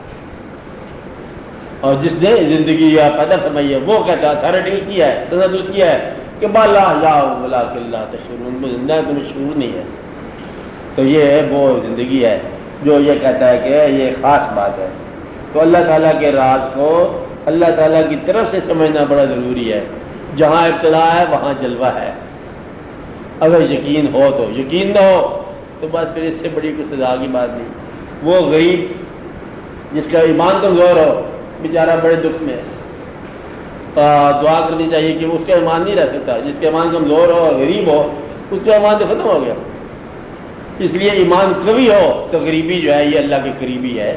اور جس نے زندگی یا پیدا فرمائی ہے وہ کہتا ہے، اتھارٹی اس کی ہے، سند اس کی ہے کہ بالا لا ولکن لا تشعرون، وہ زندہ ہے تمہیں شعور نہیں ہے. تو یہ وہ زندگی ہے جو یہ کہتا ہے کہ یہ خاص بات ہے. تو اللہ تعالیٰ کے راز کو اللہ تعالیٰ کی طرف سے سمجھنا بڑا ضروری ہے. جہاں ابتلا ہے وہاں جلوہ ہے. اگر یقین ہو تو، یقین نہ ہو تو بس پھر اس سے بڑی کوئی سزا کی بات نہیں. وہ غریب جس کا ایمان کمزور ہو بیچارہ بڑے دکھ میں ہے، دعا کرنی چاہیے کہ اس کا ایمان نہیں رہ سکتا. جس کا ایمان کمزور ہو اور غریب ہو اس کا ایمان تو ختم ہو گیا. اس لیے ایمان قوی ہو تو غریبی جو ہے یہ اللہ کے قریبی ہے،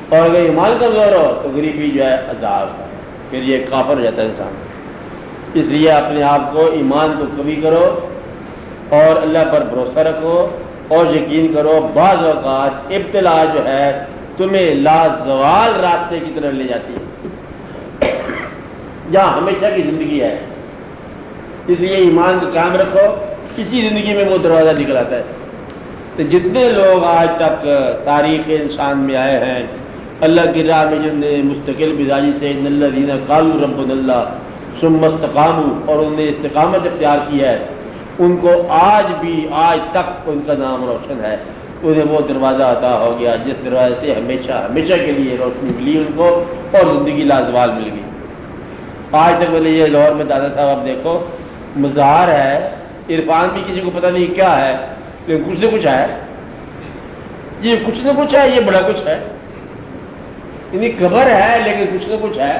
اور اگر ایمان کمزور ہو تو غریبی جو ہے عذاب ہے، پھر یہ کافر ہو جاتا ہے انسان. اس لیے اپنے آپ کو ایمان کو قوی کرو اور اللہ پر بھروسہ رکھو اور یقین کرو. بعض اوقات ابتلا جو ہے تمہیں لازوال راستے کی طرف لے جاتی ہے جہاں ہمیشہ کی زندگی ہے. اس لیے ایمان کو قائم رکھو، کسی زندگی میں وہ دروازہ نکل آتا ہے. تو جتنے لوگ آج تک تاریخ انسان میں آئے ہیں اللہ کی راہ میں جن نے مستقل مزاجی سے ان الذین قالوا ربنا اللہ ثم استقاموا، اور انہوں نے استقامت اختیار کی ہے، ان کو آج تک ان کا نام روشن ہے. انہیں وہ دروازہ عطا ہو گیا جس دروازے سے ہمیشہ کے لیے روشنی ملی ان کو، اور زندگی لازوال مل گئی. آج تک بولے یہ لاہور میں دادا صاحب آپ دیکھو مزار ہے، عرفان بھی کسی کو پتہ نہیں کیا ہے لیکن کچھ نہ کچھ ہے. یہ کچھ نہ کچھ ہے، یہ بڑا کچھ ہے. یعنی قبر ہے لیکن کچھ نہ کچھ ہے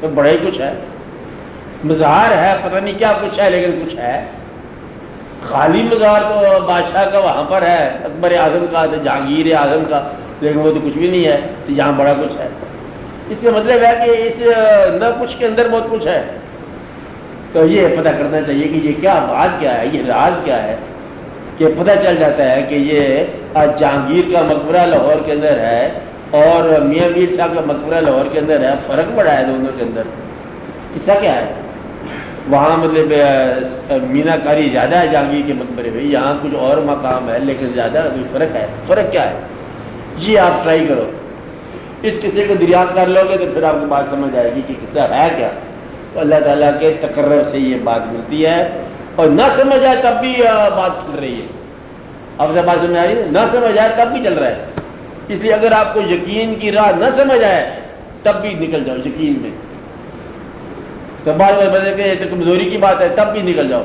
تو بڑا ہی کچھ ہے. مزار ہے، پتہ نہیں کیا کچھ ہے لیکن کچھ ہے. خالی مزار تو بادشاہ کا وہاں پر ہے، اکبر اعظم کا، جہانگیر اعظم کا، لیکن وہ تو کچھ بھی نہیں ہے. تو یہاں بڑا کچھ ہے. اس کا مطلب ہے کہ اس نہ کچھ کے اندر بہت کچھ ہے. تو یہ پتہ کرنا چاہیے کہ یہ کیا بات کیا ہے، یہ راز کیا ہے، کہ پتہ چل جاتا ہے کہ یہ جہانگیر کا مقبرہ لاہور کے اندر ہے اور میاں میر صاحب کا مقبرہ لاہور کے اندر ہے. فرق پڑا ہے دونوں کے اندر. قصہ کیا ہے؟ وہاں مطلب مینا کاری زیادہ ہے جہانگیر کے مقبرے میں، یہاں کچھ اور مقام ہے لیکن زیادہ کوئی فرق ہے. فرق کیا ہے؟ جی آپ ٹرائی کرو، اس قصے کو دریافت کر لو گے تو پھر آپ کو بات سمجھ آئے گی کہ قصہ ہے کیا. تو اللہ تعالیٰ کے تقرر سے یہ بات ملتی ہے، اور نہ سمجھ آئے تب بھی بات چل رہی ہے. اب سے بات سمجھ آ رہی ہے؟ نہ سمجھ آئے تب بھی چل رہا ہے. اس لیے اگر آپ کو یقین کی راہ نہ سمجھ آئے تب بھی نکل جاؤ یقین میں. تو بعض کہ کمزوری کی بات ہے تب بھی نکل جاؤ.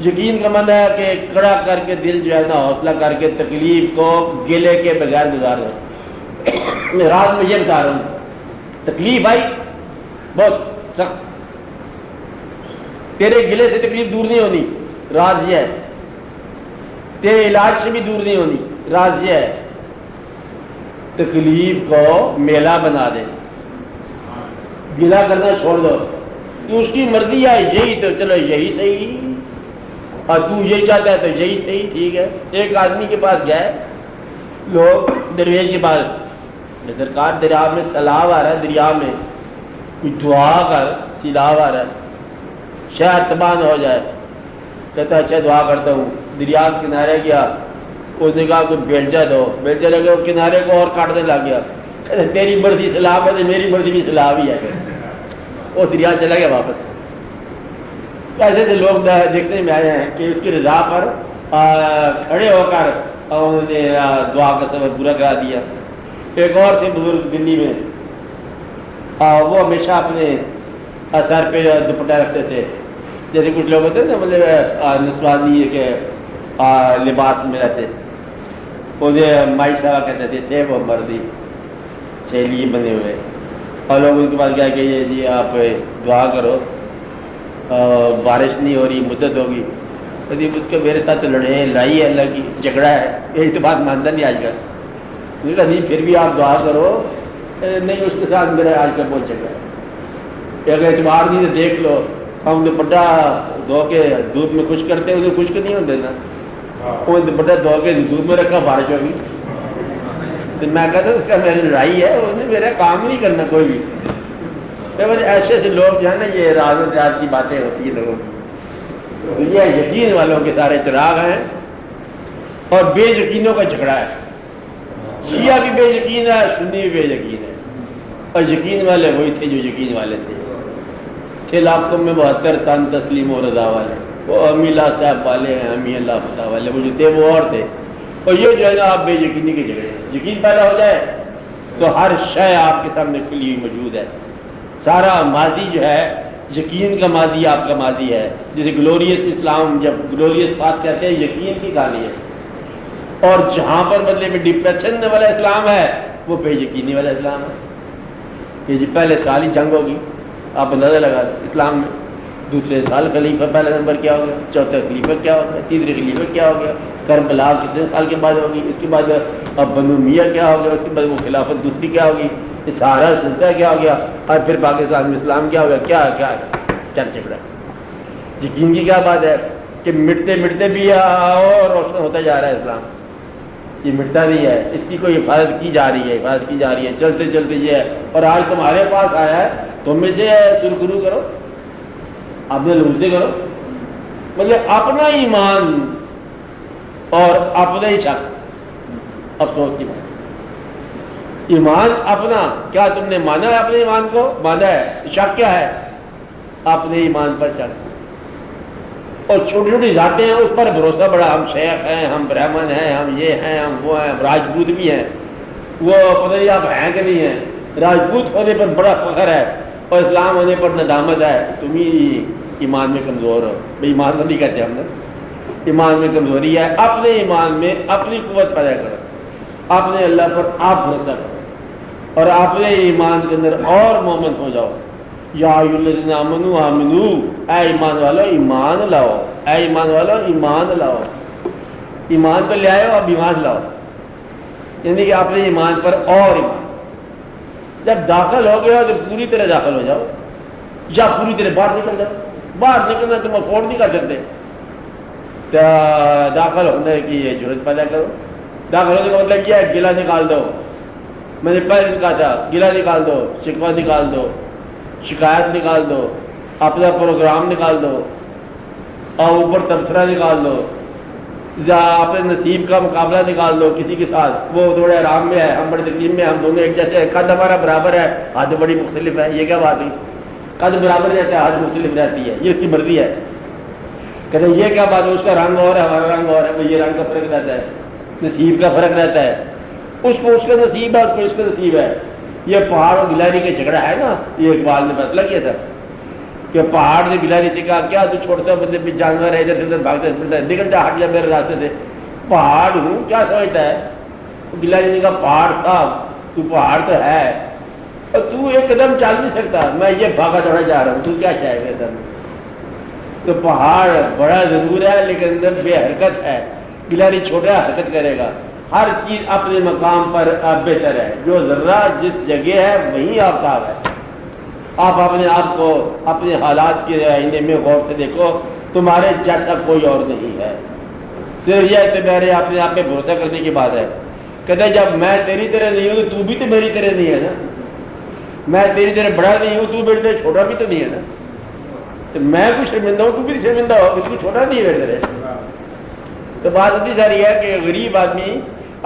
یقین کا مطلب ہے کہ کڑا کر کے دل جو ہے نا حوصلہ کر کے تکلیف کو گلے کے بغیر گزار دو. میں راز میں یہ بتا رہا ہوں، تکلیف آئی بہت سخت، تیرے گلے سے تکلیف دور نہیں ہونی، راز یہ ہے. تیرے علاج سے بھی دور نہیں ہونی، راز یہ ہے. تکلیف کو میلہ بنا دے، گلا کرنا چھوڑ دو. تو اس کی مرضی ہے یہی تو چلو یہی صحیح، اور تو یہی چاہتا ہے تو یہی صحیح، ٹھیک ہے. ایک آدمی کے پاس گئے لوگ، درویش کے پاس، سرکار دریا میں سیلاب آ رہا ہے، دریا میں کوئی دعا کر، سیلاب آ رہا ہے، شہر تباہ نہ ہو جائے. کہتا اچھا دعا کرتا ہوں. دریا کے کنارے گیا، اس نے کہا کوئی بیلچا دو، بیلچا لگے وہ کنارے کو اور کاٹنے لگ گیا، تیری مرضی سیلاب ہے تو میری مرضی بھی سیلاب ہی ہے، وہ دریا چلا گیا واپس۔ ایسے سے لوگ دیکھنے میں آئے ہیں کہ اس کی رضا پر کھڑے ہو کر انہوں نے دعا کا سبب پورا کرا دیا۔ ایک اور تھے بزرگ دلی میں، وہ ہمیشہ اپنے سر پہ دوپٹہ رکھتے تھے، جیسے کچھ لوگ ہوتے ہیں نا مطلب نسوانی کے لباس میں رہتے، انہیں مائی صاحب کہتے تھے وہ مردی سیلی بنے ہوئے، اور لوگ ان کے پاس کیا کہ جی آپ دعا کرو بارش نہیں ہو رہی، مدت ہوگی، اس کے میرے ساتھ لڑائی ہے، اللہ کی جھگڑا ہے، یہ تو بات مانتا نہیں آج کل، نہیں پھر بھی آپ دعا کرو، نہیں اس کے ساتھ میرا آج کل بہت جھگڑا ہے، اگر اعتبار نہیں تو دیکھ لو، ہم دوپٹہ دھو کے دودھ میں خشک کرتے ہیں، انہیں خشک نہیں ہوتے نا، وہ دوپٹہ دھو کے دودھ میں رکھا بارش ہوگی، تو میں کہتا ہوں اس کا میری لڑائی ہے، انہیں میرا کام نہیں کرنا کوئی بھی۔ ایسے ایسے لوگ جو ہے نا یہ راز و دیات کی باتیں ہوتی ہیں لوگوں کی، یہ یقین والوں کے سارے چراغ ہیں اور بے یقینوں کا جھگڑا ہے، شیعہ بھی بے یقین ہے، سنی بھی بے یقین ہے، اور یقین والے وہی تھے جو یقین والے تھے۔ 6 لاکھ میں 72 تن تسلیم و رضا والے، وہ امی اللہ صاحب والے ہیں، امی اللہ فتح والے، وہ جو تھے وہ اور تھے، اور یہ جو ہے نا آپ بے یقینی کے جھگڑے ہیں۔ یقین پیدا ہو جائے تو ہر شے آپ کے سامنے کھلی ہوئی موجود ہے، سارا ماضی جو ہے یقین کا ماضی آپ کا ماضی ہے، جیسے گلوریس اسلام، جب گلوریس بات کہتے ہیں یقین کی کہانی ہے، اور جہاں پر بدلے میں ڈپریشن والا اسلام ہے وہ بے یقینی والا اسلام ہے، کہ جی پہلے سال ہی جنگ ہوگی، آپ اندازہ لگا لیں اسلام میں، دوسرے سال خلیفہ پہلا نمبر کیا ہو گیا، چوتھا خلیفہ کیا ہو گیا، تیسرے خلیفہ کیا ہو گیا، کربلا کتنے سال کے بعد ہوگی، اس کے بعد اب بنو میاں کیا ہو گیا، اس کے بعد وہ خلافت دوسری کیا ہوگی، یہ سارا سلسلہ کیا ہو گیا، اور پھر پاکستان میں اسلام کیا ہو گیا، کیا چپڑا۔ یقین کی کیا بات ہے کہ مٹتے مٹتے بھی اور روشن ہوتا جا رہا ہے اسلام، یہ مٹتا نہیں ہے، اس کی کوئی حفاظت کی جا رہی ہے، حفاظت کی جا رہی ہے، چلتے چلتے یہ ہے، اور آج تمہارے پاس آیا ہے، تم میں سے سرخرو کرو، اپنے لوگ سے کرو، مطلب اپنا ایمان اور اپنا ہی شک، افسوس کی بات، ایمان اپنا، کیا تم نے مانا ہے اپنے ایمان کو؟ مانا ہے، شک کیا ہے؟ اپنے ایمان پر شک، اور چھوٹی چھوٹی ذاتیں ہیں اس پر بھروسہ بڑا، ہم شیخ ہیں، ہم برہمن ہیں، ہم یہ ہیں، ہم وہ ہیں، راجپوت بھی ہیں، وہ پتہ نہیں آپ ہیں کہ نہیں ہیں، راجپوت ہونے پر بڑا فخر ہے اور اسلام ہونے پر ندامت ہے، تم ہی ایمان میں کمزور ہو، بھائی ایمان نہیں کہتے ہم نے، ایمان میں کمزوری ہے، اپنے ایمان میں اپنی قوت پیدا کرو، اپنے اللہ پر آپ بھروسہ کرو، اور اپنے ایمان کے اندر اور مومن ہو جاؤ، یا ایھا الذین آمنوا آمنو، اے ایمان والو ایمان لاؤ، اے ایمان والو ایمان لاؤ، ایمان تو لے آئے ہو، اب ایمان لاؤ، یعنی کہ اپنے ایمان پر اور ایمان، جب داخل ہو گیا تو پوری طرح داخل ہو جاؤ، یا پوری طرح باہر نکل جاؤ، باہر نکلنا تم افورڈ نہیں کر سکتے، داخل ہونے کی یہ جرات پیدا کرو، داخل ہونے کا مطلب یہ ہے گلہ نکال دو، میں نے پہلے کہا تھا گلہ نکال دو، شکوہ نکال دو، شکایت نکال دو، اپنا پروگرام نکال دو، اور اوپر تبصرہ نکال دو، یا اپنے نصیب کا مقابلہ نکال دو کسی کے ساتھ، وہ تھوڑے آرام میں ہے، ہم بڑے تکلیف میں، ہم دونوں ایک جیسے، قد ہمارا برابر ہے، حد بڑی مختلف ہے، یہ کیا بات ہے؟ قد برابر رہتا ہے، حد مختلف رہتی ہے، یہ اس کی مرضی ہے، کہتے ہیں یہ کیا بات ہے، اس کا رنگ اور ہے، ہمارا رنگ اور ہے، یہ رنگ کا فرق رہتا ہے، نصیب کا فرق رہتا ہے، اس کو اس کا نصیب ہے، اس کو اس کا نصیب ہے، یہ پہاڑ اور گلہری کا جھگڑا ہے نا، یہ اقبال نے فیصلہ کیا تھا کہ پہاڑ نے گلہری سے کہا کیا تو چھوٹا سا بندے بھی جانور ہے، ادھر سے ادھر بھاگتا ہے، نکل جا، ہٹ جا میرے راستے سے، پہاڑ ہوں کیا سمجھتا ہے؟ گلہری نے کہا پہاڑ صاحب تو پہاڑ تو ہے اور تو ایک قدم چل نہیں سکتا، میں یہ بھاگا دوڑا جا رہا ہوں، تو کیا چاہے میرے سامنے؟ تو پہاڑ بڑا ضرور ہے لیکن اندر بے حرکت ہے، گلہری چھوٹا حرکت کرے گا، ہر چیز اپنے مقام پر بہتر ہے، جو ذرہ جس جگہ ہے وہیں آفتاب ہے، آپ اپنے آپ کو اپنے حالات کے آئینے میں غور سے دیکھو، تمہارے جیسا کوئی اور نہیں ہے، صرف یہ تو میرے اپنے آپ پہ بھروسہ کرنے کی بات ہے، کہتے جب میں تیری طرح نہیں ہوں تو بھی تو میری طرح نہیں ہے نا، میں تیری طرح بڑا نہیں ہوں تو میری طرح چھوٹا بھی تو نہیں ہے نا، تو میں بھی شرمندہ ہوں تو بھی شرمندہ ہو، کچھ چھوٹا نہیں ہے میری طرح، تو بات اتنی ساری ہے کہ غریب آدمی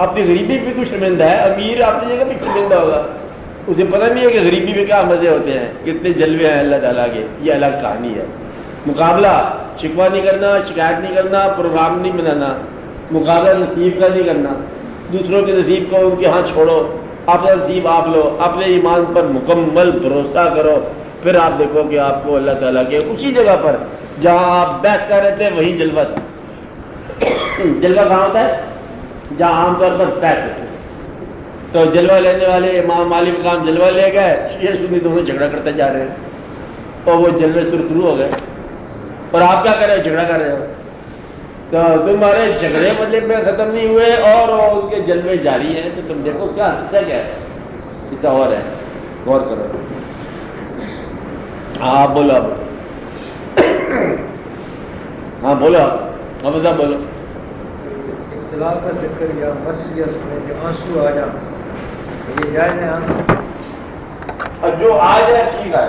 اپنی غریبی پہ تو شرمندہ ہے، امیر اپنی جگہ پہ شرمندہ ہوگا. اسے پتہ نہیں ہے کہ غریبی میں کیا مزے ہوتے ہیں، کتنے جلوے ہیں اللہ تعالیٰ کے. یہ الگ کہانی ہے. مقابلہ شکوہ نہیں کرنا، شکایت نہیں کرنا، پروگرام نہیں بنانا. مقابلہ نصیب کا نہیں کرنا. دوسروں کے نصیب کو ان کے ہاں چھوڑو، اپنا نصیب آپ لو. اپنے ایمان پر مکمل بھروسہ کرو، پھر آپ دیکھو کہ آپ کو اللہ تعالیٰ کے اسی جگہ پر جہاں آپ بحث کر رہے تھے وہی جلوہ تھا. جلوہ کہاں ہوتا ہے؟ جہاں عام طور پر بحث ہوتے ہیں. تو جلوہ لینے والے امام مالک مقام جلوہ لے گئے، شیعہ سنی دونوں جھگڑا کرتے جا رہے ہیں اور وہ جلوے شروع ہو گئے. اور آپ کیا کر رہے ہو؟ جھگڑا کر رہے ہو. تو تمہارے جھگڑے مطلب میں ختم نہیں ہوئے اور ان کے جلوے جاری ہیں. تو تم دیکھو کیا حصہ کیا ہے، حصہ اور ہے. غور کرو. ہاں بولو اب. ہاں بولو اب بولو. اختلاف کا ذکر یا مرثیت میں کہ آنسو آ جا، یہ جائز ہے آنسو؟ جو آ جائے ٹھیک ہے.